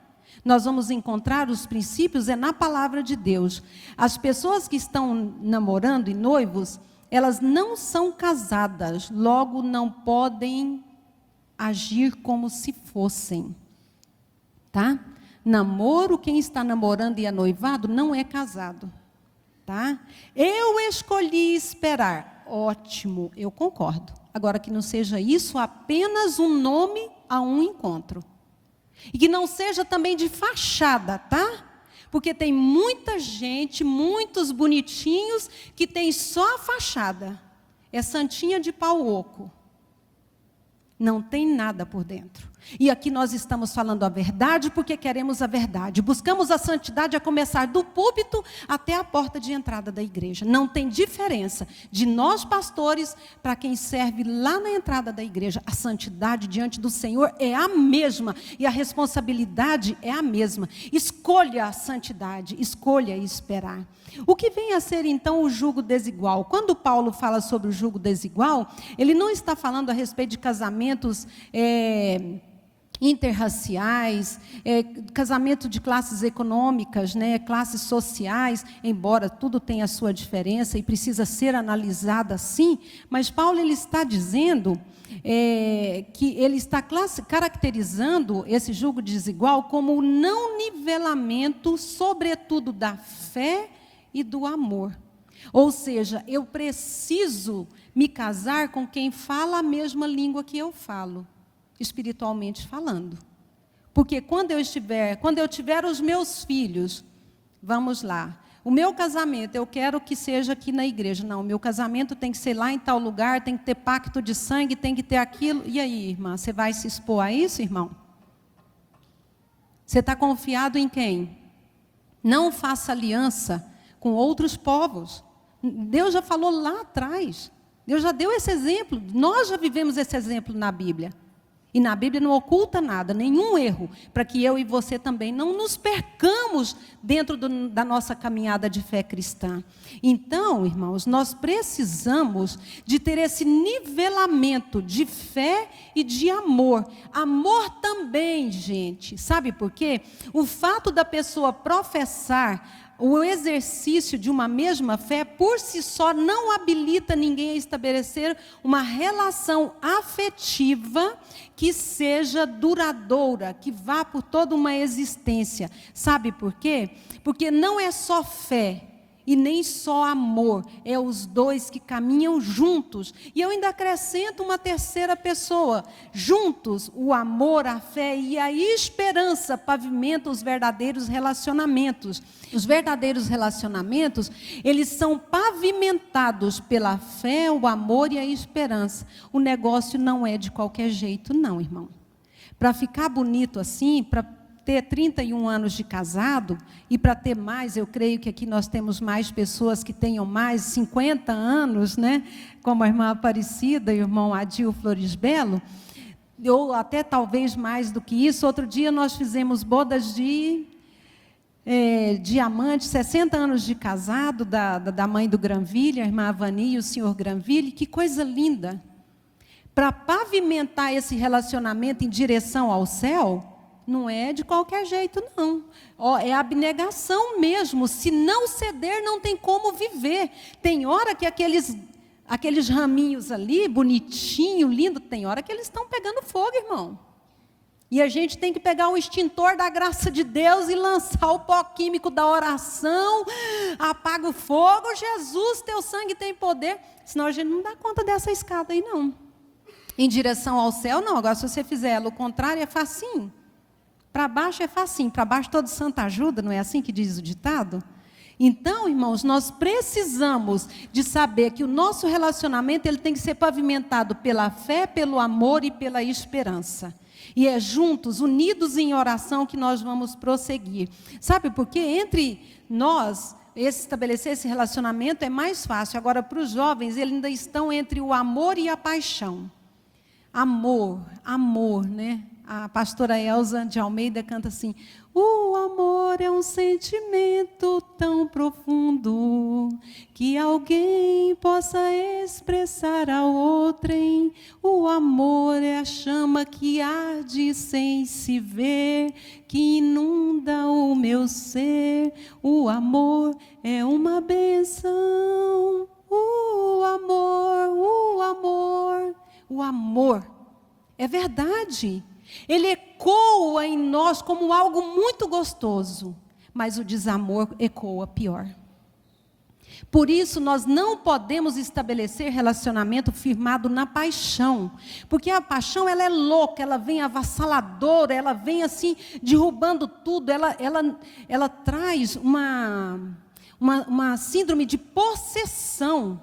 Nós vamos encontrar os princípios na palavra de Deus. As pessoas que estão namorando e noivos, elas não são casadas, logo não podem agir como se fossem, tá? Namoro, quem está namorando e é noivado, não é casado, tá? Eu escolhi esperar, ótimo, eu concordo. Agora que não seja isso apenas um nome a um encontro. E que não seja também de fachada, tá? Porque tem muita gente, muitos bonitinhos, que tem só a fachada. É santinha de pau oco. Não tem nada por dentro. E aqui nós estamos falando a verdade porque queremos a verdade. Buscamos a santidade a começar do púlpito até a porta de entrada da igreja. Não tem diferença de nós pastores para quem serve lá na entrada da igreja. A santidade diante do Senhor é a mesma e a responsabilidade é a mesma. Escolha a santidade, escolha esperar. O que vem a ser então o jugo desigual? Quando Paulo fala sobre o jugo desigual, ele não está falando a respeito de casamentos interraciais, casamento de classes econômicas, classes sociais, embora tudo tenha a sua diferença e precisa ser analisado assim, mas Paulo ele está dizendo que ele está caracterizando esse jugo desigual como o não nivelamento, sobretudo da fé e do amor. Ou seja, eu preciso me casar com quem fala a mesma língua que eu falo, espiritualmente falando. Porque quando eu tiver os meus filhos, vamos lá, o meu casamento eu quero que seja aqui na igreja. Não, o meu casamento tem que ser lá em tal lugar, tem que ter pacto de sangue, tem que ter aquilo. E aí, irmã, você vai se expor a isso, irmão? Você está confiado em quem? Não faça aliança com outros povos. Deus já falou lá atrás. Deus já deu esse exemplo. Nós já vivemos esse exemplo na Bíblia. E na Bíblia não oculta nada, nenhum erro, para que eu e você também não nos percamos dentro da nossa caminhada de fé cristã. Então, irmãos, nós precisamos de ter esse nivelamento de fé e de amor. Amor também, gente. Sabe por quê? O fato da pessoa professar o exercício de uma mesma fé, por si só, não habilita ninguém a estabelecer uma relação afetiva que seja duradoura, que vá por toda uma existência. Sabe por quê? Porque não é só fé e nem só amor, é os dois que caminham juntos. E eu ainda acrescento uma terceira pessoa. Juntos, o amor, a fé e a esperança pavimentam os verdadeiros relacionamentos. Os verdadeiros relacionamentos, eles são pavimentados pela fé, o amor e a esperança. O negócio não é de qualquer jeito, não, irmão. Para ficar bonito assim, para ter 31 anos de casado, e para ter mais, eu creio que aqui nós temos mais pessoas que tenham mais 50 anos, como a irmã Aparecida e o irmão Adil Flores Belo, ou até talvez mais do que isso. Outro dia nós fizemos bodas de diamante, 60 anos de casado, da mãe do Granville, a irmã Avani e o senhor Granville. Que coisa linda! Para pavimentar esse relacionamento em direção ao céu, não é de qualquer jeito, não. É abnegação mesmo. Se não ceder, não tem como viver. Tem hora que aqueles raminhos ali, bonitinho, lindo, tem hora que eles estão pegando fogo, irmão. E a gente tem que pegar o extintor da graça de Deus e lançar o pó químico da oração. Apaga o fogo. Jesus, teu sangue tem poder. Senão a gente não dá conta dessa escada aí, não. Em direção ao céu, não. Agora, se você fizer o contrário, é facinho. Para baixo é facinho, para baixo todo santo ajuda, não é assim que diz o ditado? Então, irmãos, nós precisamos de saber que o nosso relacionamento ele tem que ser pavimentado pela fé, pelo amor e pela esperança. E é juntos, unidos em oração, que nós vamos prosseguir. Sabe por quê? Entre nós, estabelecer esse relacionamento é mais fácil. Agora, para os jovens, eles ainda estão entre o amor e a paixão. Amor, a pastora Elza de Almeida canta assim: o amor é um sentimento tão profundo que alguém possa expressar ao outrem. O amor é a chama que arde sem se ver, que inunda o meu ser. O amor é uma bênção. O amor, o amor, o amor. É verdade. Ele ecoa em nós como algo muito gostoso, mas o desamor ecoa pior. Por isso, nós não podemos estabelecer relacionamento firmado na paixão, porque a paixão ela é louca, ela vem avassaladora, ela vem assim, derrubando tudo, ela traz uma síndrome de possessão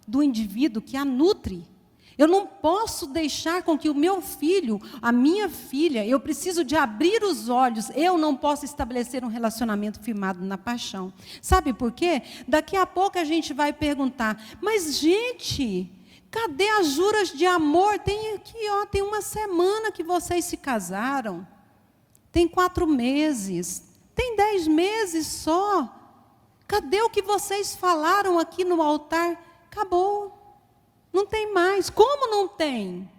do indivíduo que a nutre. Eu não posso deixar com que o meu filho, a minha filha, eu preciso de abrir os olhos, eu não posso estabelecer um relacionamento firmado na paixão. Sabe por quê? Daqui a pouco a gente vai perguntar, mas gente, cadê as juras de amor? Tem aqui, ó, tem uma semana que vocês se casaram, tem 4 meses, tem 10 meses só. Cadê o que vocês falaram aqui no altar? Acabou. Não tem mais. Como não tem?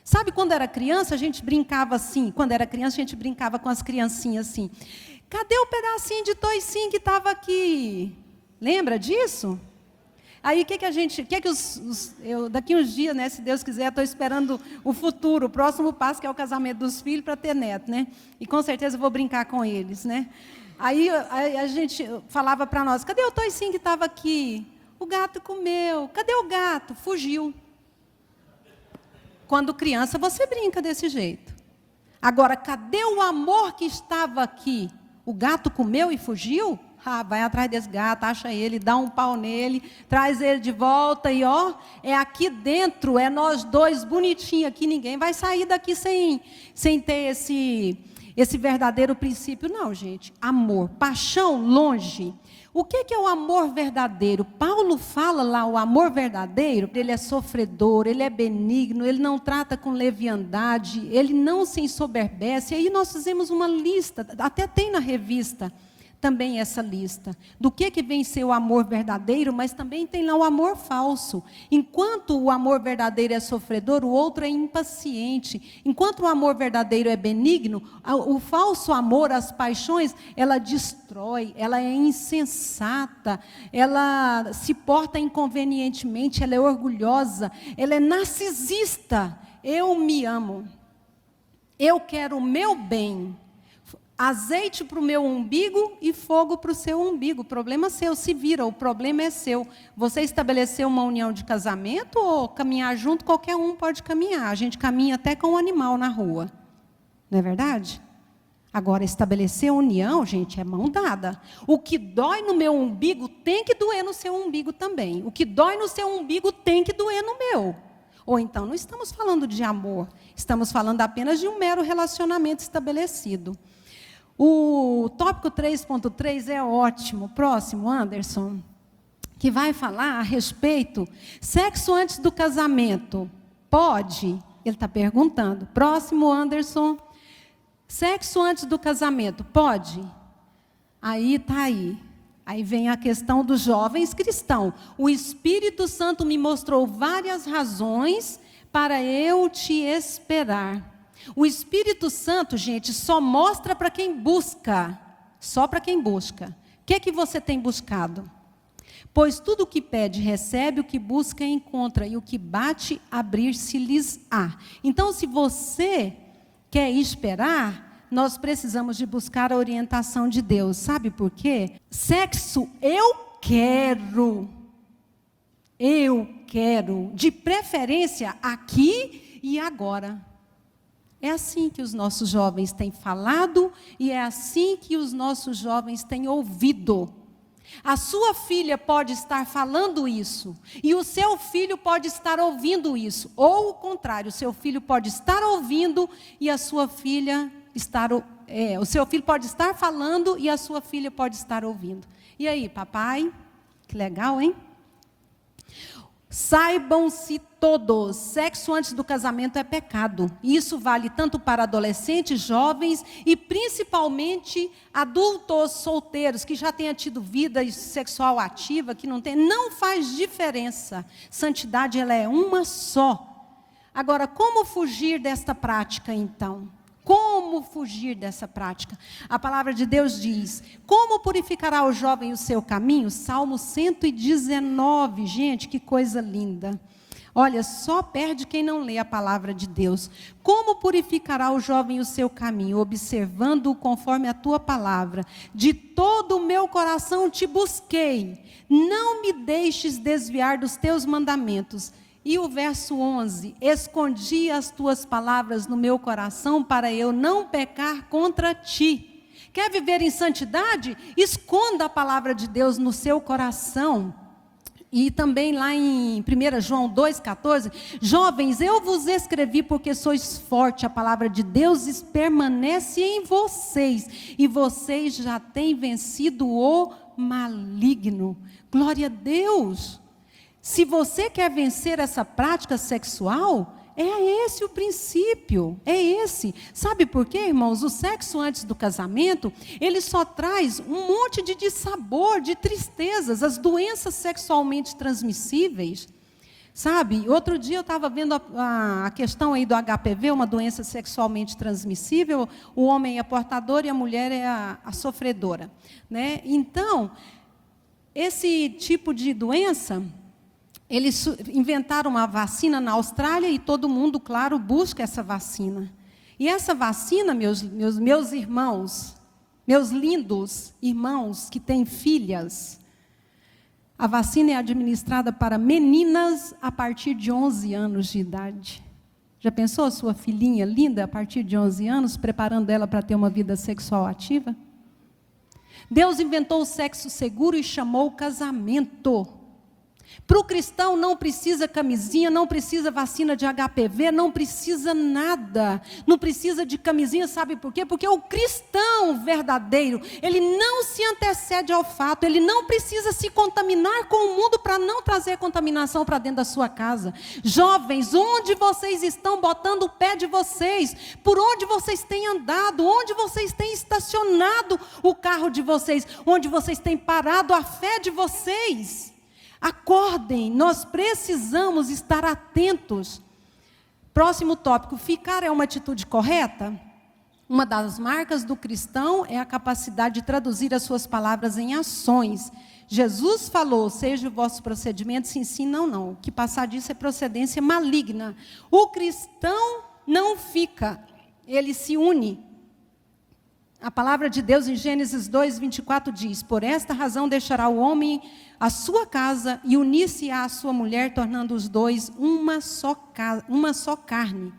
Sabe, quando era criança, a gente brincava assim. Quando era criança, a gente brincava com as criancinhas assim. Cadê o pedacinho de toicinho que estava aqui? Lembra disso? Aí, daqui uns dias, né, se Deus quiser, estou esperando o futuro, o próximo passo, que é o casamento dos filhos, para ter neto, né? E com certeza eu vou brincar com eles, né? Aí a gente falava para nós, cadê o toicinho que estava aqui? O gato comeu. Cadê o gato? Fugiu. Quando criança, você brinca desse jeito. Agora, cadê o amor que estava aqui? O gato comeu e fugiu? Ah, vai atrás desse gato, acha ele, dá um pau nele, traz ele de volta e ó, é aqui dentro, é nós dois bonitinhos aqui, ninguém vai sair daqui sem ter esse verdadeiro princípio. Não, gente. Amor, paixão, longe. O que é o amor verdadeiro? Paulo fala lá, o amor verdadeiro, ele é sofredor, ele é benigno, ele não trata com leviandade, ele não se ensoberbece. E aí nós fizemos uma lista, até tem na revista também essa lista, do que vem ser o amor verdadeiro, mas também tem lá o amor falso. Enquanto o amor verdadeiro é sofredor, o outro é impaciente. Enquanto o amor verdadeiro é benigno, o falso amor, as paixões, ela destrói, ela é insensata, ela se porta inconvenientemente, ela é orgulhosa, ela é narcisista. Eu me amo, eu quero o meu bem. Azeite para o meu umbigo e fogo para o seu umbigo. O problema é seu, se vira, o problema é seu. Você estabeleceu uma união de casamento ou caminhar junto, qualquer um pode caminhar. A gente caminha até com um animal na rua. Não é verdade? Agora, estabelecer união, gente, é mão dada. O que dói no meu umbigo tem que doer no seu umbigo também. O que dói no seu umbigo tem que doer no meu. Ou então, não estamos falando de amor. Estamos falando apenas de um mero relacionamento estabelecido. O tópico 3.3 é ótimo. Próximo, Anderson, que vai falar a respeito sexo antes do casamento. Pode? Ele está perguntando. Próximo, Anderson. Sexo antes do casamento. Pode? Aí está aí. Aí vem a questão dos jovens cristãos. O Espírito Santo me mostrou várias razões para eu te esperar. O Espírito Santo, gente, só mostra para quem busca. Só para quem busca. O que é que você tem buscado? Pois tudo o que pede, recebe, o que busca, encontra, e o que bate, abrir-se-lhes-á. Então, se você quer esperar, nós precisamos de buscar a orientação de Deus. Sabe por quê? Sexo, eu quero. De preferência, aqui e agora. É assim que os nossos jovens têm falado e é assim que os nossos jovens têm ouvido. A sua filha pode estar falando isso e o seu filho pode estar ouvindo isso. Ou o contrário, o seu filho pode estar ouvindo e a sua filha o seu filho pode estar falando e a sua filha pode estar ouvindo. E aí, papai? Que legal, hein? Saibam-se todos, sexo antes do casamento é pecado. Isso vale tanto para adolescentes, jovens e principalmente adultos solteiros que já tenham tido vida sexual ativa, que não faz diferença. Santidade, ela é uma só. Agora, como fugir desta prática então? Como fugir dessa prática? A palavra de Deus diz: como purificará o jovem o seu caminho? Salmo 119, gente, que coisa linda. Olha, só perde quem não lê a palavra de Deus. Como purificará o jovem o seu caminho? Observando-o conforme a tua palavra. De todo o meu coração te busquei. Não me deixes desviar dos teus mandamentos. E o verso 11, escondi as tuas palavras no meu coração para eu não pecar contra ti. Quer viver em santidade? Esconda a palavra de Deus no seu coração. E também lá em 1 João 2,14, jovens, eu vos escrevi porque sois fortes, a palavra de Deus permanece em vocês, e vocês já têm vencido o maligno. Glória a Deus! Se você quer vencer essa prática sexual, é esse o princípio, é esse. Sabe por quê, irmãos? O sexo antes do casamento, ele só traz um monte de dissabor, de tristezas, as doenças sexualmente transmissíveis. Sabe, outro dia eu estava vendo a questão aí do HPV, uma doença sexualmente transmissível, o homem é portador e a mulher é a sofredora, né? Então, esse tipo de doença... Eles inventaram uma vacina na Austrália e todo mundo, claro, busca essa vacina. E essa vacina, meus irmãos, meus lindos irmãos que têm filhas, a vacina é administrada para meninas a partir de 11 anos de idade. Já pensou a sua filhinha linda a partir de 11 anos, preparando ela para ter uma vida sexual ativa? Deus inventou o sexo seguro e chamou o casamento. Para o cristão não precisa camisinha, não precisa vacina de HPV, não precisa nada, não precisa de camisinha, sabe por quê? Porque o cristão verdadeiro, ele não se antecede ao fato, ele não precisa se contaminar com o mundo para não trazer contaminação para dentro da sua casa. Jovens, onde vocês estão botando o pé de vocês? Por onde vocês têm andado? Onde vocês têm estacionado o carro de vocês? Onde vocês têm parado a fé de vocês? Acordem, nós precisamos estar atentos. Próximo tópico, ficar é uma atitude correta? Uma das marcas do cristão é a capacidade de traduzir as suas palavras em ações. Jesus falou, seja o vosso procedimento, sim, sim, não, não. O que passar disso é procedência maligna. O cristão não fica, ele se une. A palavra de Deus em Gênesis 2:24 diz: por esta razão deixará o homem a sua casa e unir-se-á à sua mulher, tornando os dois uma só carne.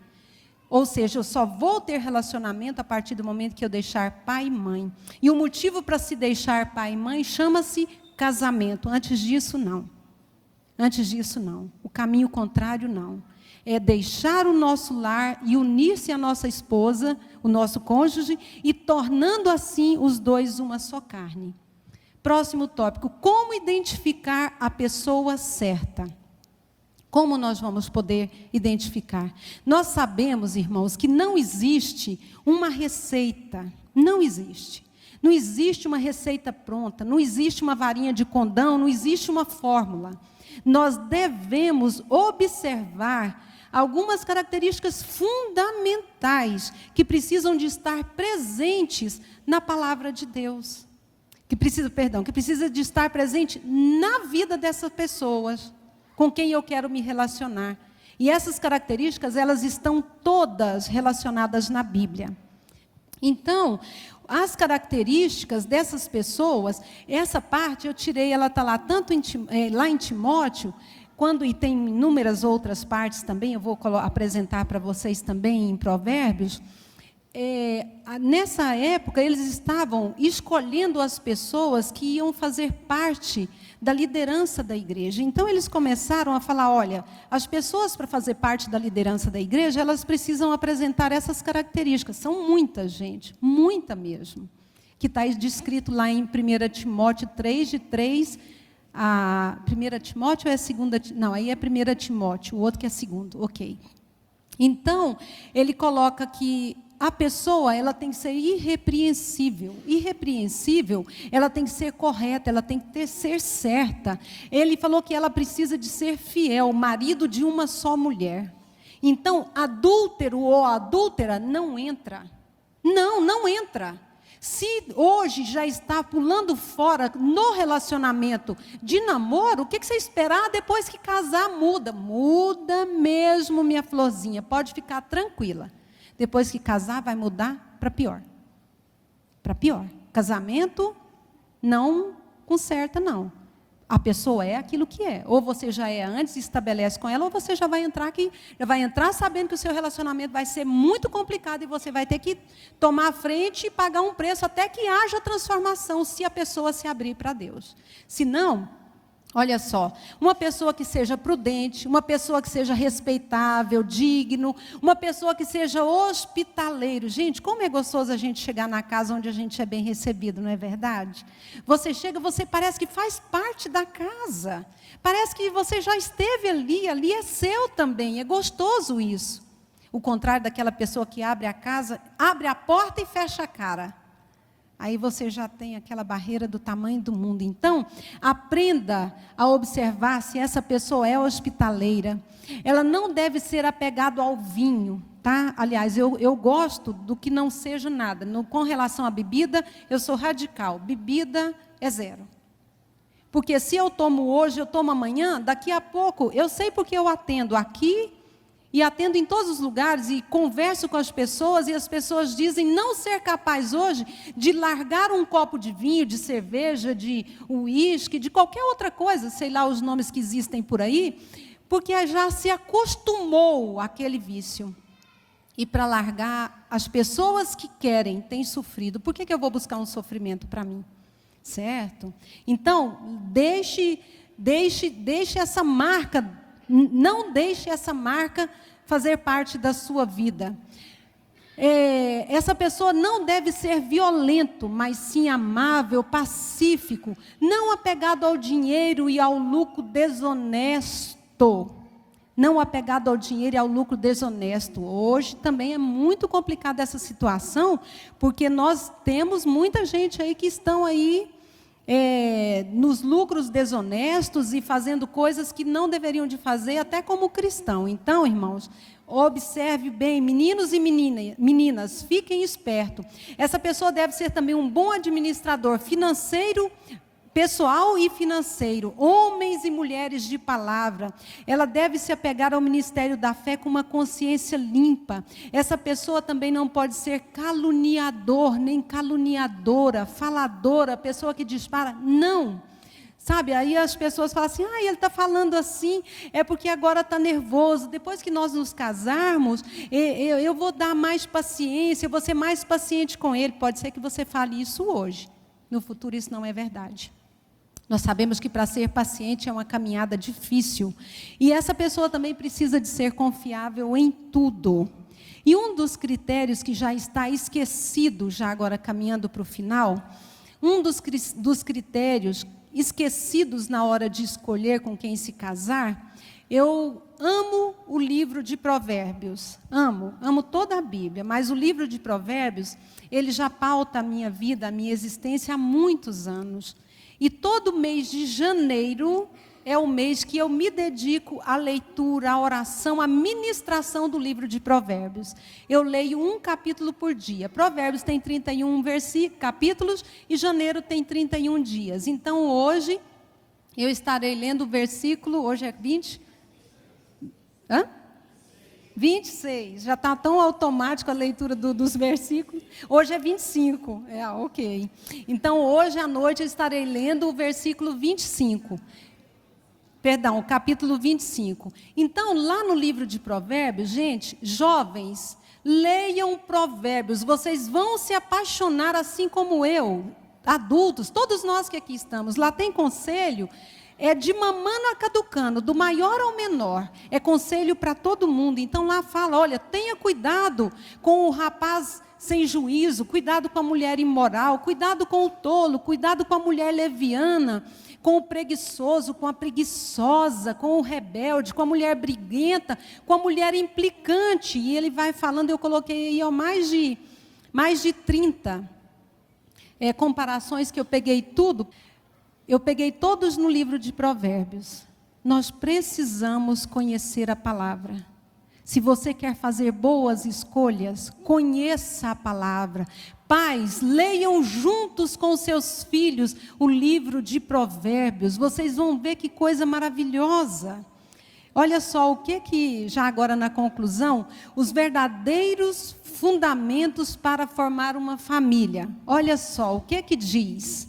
Ou seja, eu só vou ter relacionamento a partir do momento que eu deixar pai e mãe. E o motivo para se deixar pai e mãe chama-se casamento. Antes disso, não. Antes disso, não. O caminho contrário, não. É deixar o nosso lar e unir-se à nossa esposa, o nosso cônjuge, e tornando assim os dois uma só carne. Próximo tópico, como identificar a pessoa certa? Como nós vamos poder identificar? Nós sabemos, irmãos, que não existe uma receita, não existe. Não existe uma receita pronta, não existe uma varinha de condão, não existe uma fórmula. Nós devemos observar algumas características fundamentais que precisam de estar presentes na palavra de Deus. Que precisa de estar presente na vida dessas pessoas com quem eu quero me relacionar. E essas características, elas estão todas relacionadas na Bíblia. Então, as características dessas pessoas, essa parte eu tirei, ela está lá, tanto lá em Timóteo, e tem inúmeras outras partes também, eu vou apresentar para vocês também em Provérbios. Nessa época, eles estavam escolhendo as pessoas que iam fazer parte da liderança da igreja. Então, eles começaram a falar, olha, as pessoas para fazer parte da liderança da igreja, elas precisam apresentar essas características. São muita gente, muita mesmo, que está descrito lá em 1 Timóteo 3, de 3 a 1 Timóteo ou é 2 não, aí é 1 Timóteo, o outro que é 2, ok. Então, ele coloca que a pessoa, ela tem que ser irrepreensível. Irrepreensível, ela tem que ser correta, ela tem que ser certa. Ele falou que ela precisa de ser fiel, marido de uma só mulher. Então, adúltero ou adúltera não entra. Não entra. Se hoje já está pulando fora no relacionamento de namoro, o que você esperar depois que casar? Muda mesmo, minha florzinha, pode ficar tranquila. Depois que casar, vai mudar para pior. Para pior. Casamento não conserta, não. A pessoa é aquilo que é. Ou você já é antes, estabelece com ela, ou você já vai entrar sabendo que o seu relacionamento vai ser muito complicado e você vai ter que tomar a frente e pagar um preço até que haja transformação, se a pessoa se abrir para Deus. Se não, olha só, uma pessoa que seja prudente, uma pessoa que seja respeitável, digno, uma pessoa que seja hospitaleiro. Gente, como é gostoso a gente chegar na casa onde a gente é bem recebido, não é verdade? Você chega, você parece que faz parte da casa. Parece que você já esteve ali é seu também, é gostoso isso. O contrário daquela pessoa que abre a casa, abre a porta e fecha a cara. Aí você já tem aquela barreira do tamanho do mundo. Então, aprenda a observar se essa pessoa é hospitaleira. Ela não deve ser apegada ao vinho, tá? Aliás, eu gosto do que não seja nada. Com relação à bebida, eu sou radical. Bebida é 0. Porque se eu tomo hoje, eu tomo amanhã, daqui a pouco, eu sei porque eu atendo aqui, e atendo em todos os lugares e converso com as pessoas, e as pessoas dizem não ser capaz hoje de largar um copo de vinho, de cerveja, de uísque, de qualquer outra coisa, sei lá os nomes que existem por aí, porque já se acostumou àquele vício. E para largar, as pessoas que querem têm sofrido. Por que eu vou buscar um sofrimento para mim? Certo? Então, deixe essa marca, não deixe essa marca fazer parte da sua vida. Essa pessoa não deve ser violento, mas sim amável, pacífico, não apegado ao dinheiro e ao lucro desonesto. Não apegado ao dinheiro e ao lucro desonesto. Hoje também é muito complicada essa situação, porque nós temos muita gente aí que estão aí nos lucros desonestos e fazendo coisas que não deveriam de fazer, até como cristão. Então, irmãos, observe bem, meninos e meninas, fiquem espertos. Essa pessoa deve ser também um bom administrador financeiro, pessoal e financeiro, homens e mulheres de palavra. Ela deve se apegar ao ministério da fé com uma consciência limpa. Essa pessoa também não pode ser caluniador, nem caluniadora, faladora, pessoa que dispara. Não. Sabe, aí as pessoas falam assim, ele está falando assim, é porque agora está nervoso. Depois que nós nos casarmos, eu vou dar mais paciência, eu vou ser mais paciente com ele. Pode ser que você fale isso hoje. No futuro isso não é verdade. Nós sabemos que para ser paciente é uma caminhada difícil. E essa pessoa também precisa de ser confiável em tudo. E um dos critérios que já está esquecido, já agora caminhando para o final, um dos critérios esquecidos na hora de escolher com quem se casar, eu amo o livro de Provérbios, amo toda a Bíblia, mas o livro de Provérbios, ele já pauta a minha vida, a minha existência há muitos anos. E todo mês de janeiro é o mês que eu me dedico à leitura, à oração, à ministração do livro de Provérbios. Eu leio um capítulo por dia. Provérbios tem 31 capítulos e janeiro tem 31 dias. Então, hoje, eu estarei lendo o versículo, hoje é 20? 26, já está tão automático a leitura dos versículos. Hoje é 25, ok. Então, hoje à noite eu estarei lendo o versículo 25. Perdão, o capítulo 25. Então, lá no livro de Provérbios, gente, jovens, leiam Provérbios. Vocês vão se apaixonar assim como eu, adultos, todos nós que aqui estamos. Lá tem conselho. É de mamano a caducano, do maior ao menor. É conselho para todo mundo. Então lá fala, olha, tenha cuidado com o rapaz sem juízo, cuidado com a mulher imoral, cuidado com o tolo, cuidado com a mulher leviana, com o preguiçoso, com a preguiçosa, com o rebelde, com a mulher briguenta, com a mulher implicante. E ele vai falando, eu coloquei aí mais de 30 comparações que eu peguei tudo. Eu peguei todos no livro de Provérbios. Nós precisamos conhecer a palavra. Se você quer fazer boas escolhas, conheça a palavra. Pais, leiam juntos com seus filhos o livro de Provérbios. Vocês vão ver que coisa maravilhosa. Olha só, o que já agora na conclusão, os verdadeiros fundamentos para formar uma família. Olha só, o que diz?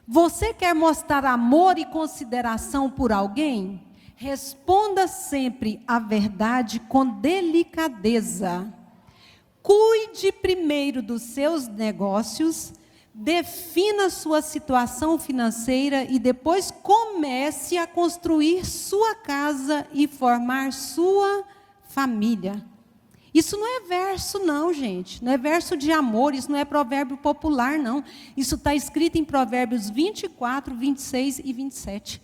Você quer mostrar amor e consideração por alguém? Responda sempre a verdade com delicadeza. Cuide primeiro dos seus negócios, defina sua situação financeira e depois comece a construir sua casa e formar sua família. Isso não é verso não, gente. Não é verso de amor, isso não é provérbio popular, não. Isso está escrito em Provérbios 24, 26 e 27.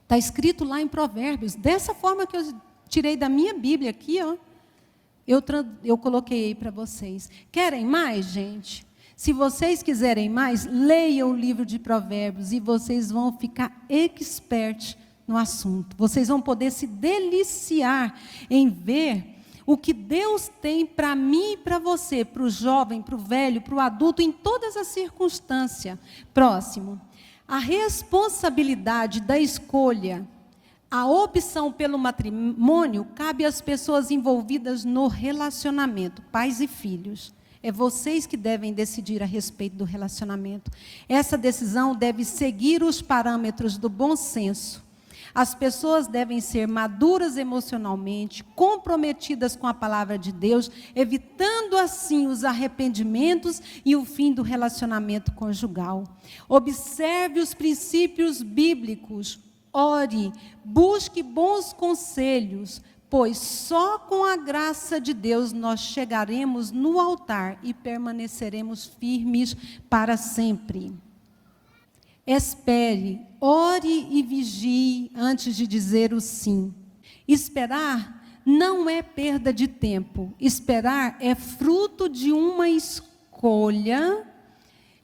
Está escrito lá em Provérbios. Dessa forma que eu tirei da minha Bíblia aqui, ó. Eu coloquei aí para vocês. Querem mais, gente? Se vocês quiserem mais, leiam o livro de Provérbios e vocês vão ficar expertos no assunto. Vocês vão poder se deliciar em ver o que Deus tem para mim e para você, para o jovem, para o velho, para o adulto, em todas as circunstâncias. Próximo. A responsabilidade da escolha, a opção pelo matrimônio, cabe às pessoas envolvidas no relacionamento, pais e filhos. É vocês que devem decidir a respeito do relacionamento. Essa decisão deve seguir os parâmetros do bom senso. As pessoas devem ser maduras emocionalmente, comprometidas com a palavra de Deus, evitando assim os arrependimentos e o fim do relacionamento conjugal. Observe os princípios bíblicos, ore, busque bons conselhos, pois só com a graça de Deus nós chegaremos no altar e permaneceremos firmes para sempre. Espere, ore e vigie antes de dizer o sim. Esperar não é perda de tempo. Esperar é fruto de uma escolha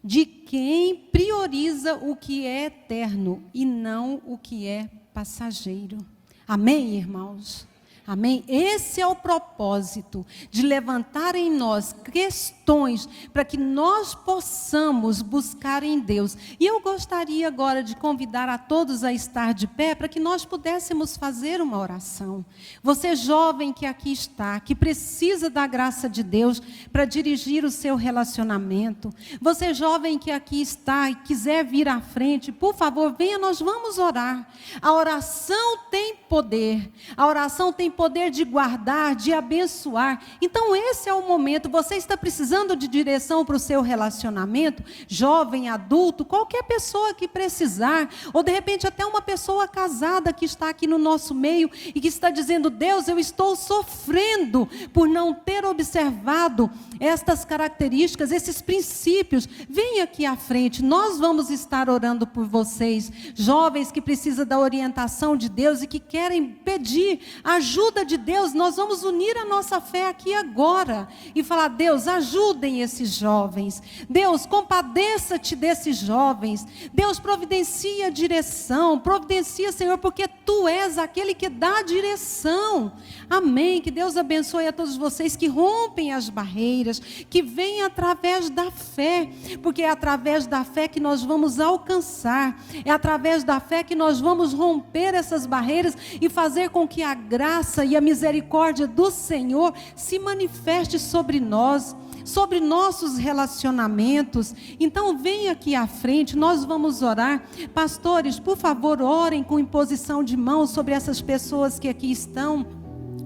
de quem prioriza o que é eterno e não o que é passageiro. Amém, irmãos? Amém? Esse é o propósito de levantar em nós questões para que nós possamos buscar em Deus. E eu gostaria agora de convidar a todos a estar de pé para que nós pudéssemos fazer uma oração. Você jovem que aqui está, que precisa da graça de Deus para dirigir o seu relacionamento. Você jovem que aqui está e quiser vir à frente, por favor, venha, nós vamos orar. A oração tem poder. A oração tem poder de guardar, de abençoar. Então esse é o momento. Você está precisando de direção para o seu relacionamento, jovem, adulto, qualquer pessoa que precisar, ou de repente até uma pessoa casada que está aqui no nosso meio e que está dizendo: Deus, eu estou sofrendo por não ter observado estas características, esses princípios. Venha aqui à frente, nós vamos estar orando por vocês, jovens que precisam da orientação de Deus e que querem pedir ajuda de Deus. Nós vamos unir a nossa fé aqui agora e falar: Deus, ajudem esses jovens. Deus, compadeça-te desses jovens. Deus, providencia direção. Providencia, Senhor, porque Tu és aquele que dá direção. Amém. Que Deus abençoe a todos vocês que rompem as barreiras, que vêm através da fé, porque é através da fé que nós vamos alcançar, é através da fé que nós vamos romper essas barreiras e fazer com que a graça e a misericórdia do Senhor se manifeste sobre nós, sobre nossos relacionamentos. Então vem aqui à frente, nós vamos orar. Pastores, por favor, orem com imposição de mãos sobre essas pessoas que aqui estão.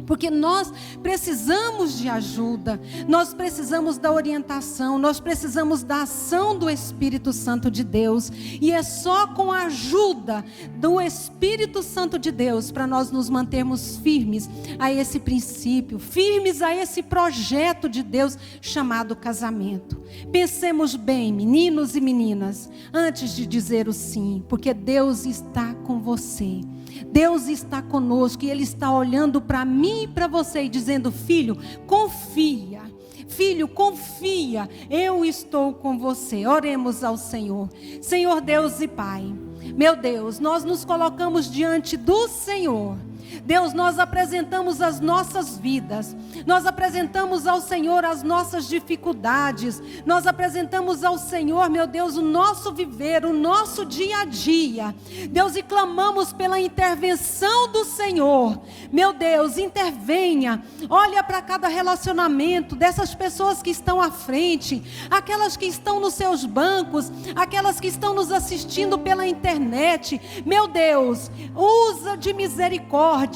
Porque nós precisamos de ajuda, nós precisamos da orientação, nós precisamos da ação do Espírito Santo de Deus. E é só com a ajuda do Espírito Santo de Deus para nós nos mantermos firmes a esse princípio, firmes a esse projeto de Deus chamado casamento. Pensemos bem, meninos e meninas, antes de dizer o sim, porque Deus está com você. Deus está conosco e Ele está olhando para mim e para você e dizendo: filho, confia. Filho, confia, eu estou com você. Oremos ao Senhor. Senhor Deus e Pai, meu Deus, nós nos colocamos diante do Senhor. Deus, nós apresentamos as nossas vidas, nós apresentamos ao Senhor as nossas dificuldades, nós apresentamos ao Senhor, meu Deus, o nosso viver, o nosso dia a dia, Deus, e clamamos pela intervenção do Senhor. Meu Deus, intervenha, olha para cada relacionamento dessas pessoas que estão à frente, aquelas que estão nos seus bancos, aquelas que estão nos assistindo pela internet. Meu Deus, usa de misericórdia.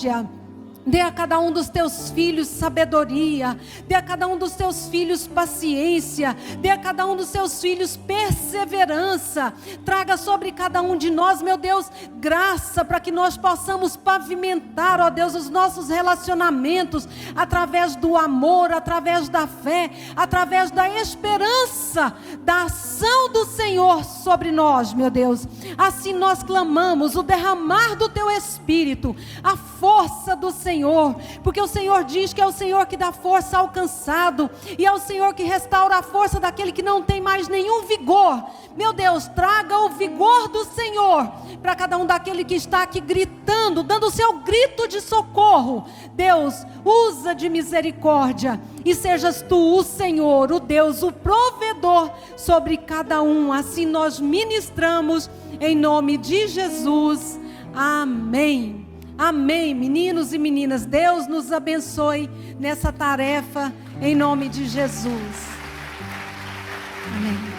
Dê a cada um dos teus filhos sabedoria, dê a cada um dos teus filhos paciência, dê a cada um dos teus filhos perseverança. Traga sobre cada um de nós, meu Deus, graça para que nós possamos pavimentar, ó Deus, os nossos relacionamentos através do amor, através da fé, através da esperança, da ação do Senhor sobre nós, meu Deus. Assim nós clamamos o derramar do teu Espírito, a força do Senhor, porque o Senhor diz que é o Senhor que dá força ao cansado, e é o Senhor que restaura a força daquele que não tem mais nenhum vigor. Meu Deus, traga o vigor do Senhor para cada um daquele que está aqui gritando, dando o seu grito de socorro. Deus, usa de misericórdia, e sejas tu o Senhor, o Deus, o provedor sobre cada um. Assim nós ministramos em nome de Jesus. Amém. Amém, meninos e meninas. Deus nos abençoe nessa tarefa, em nome de Jesus. Amém.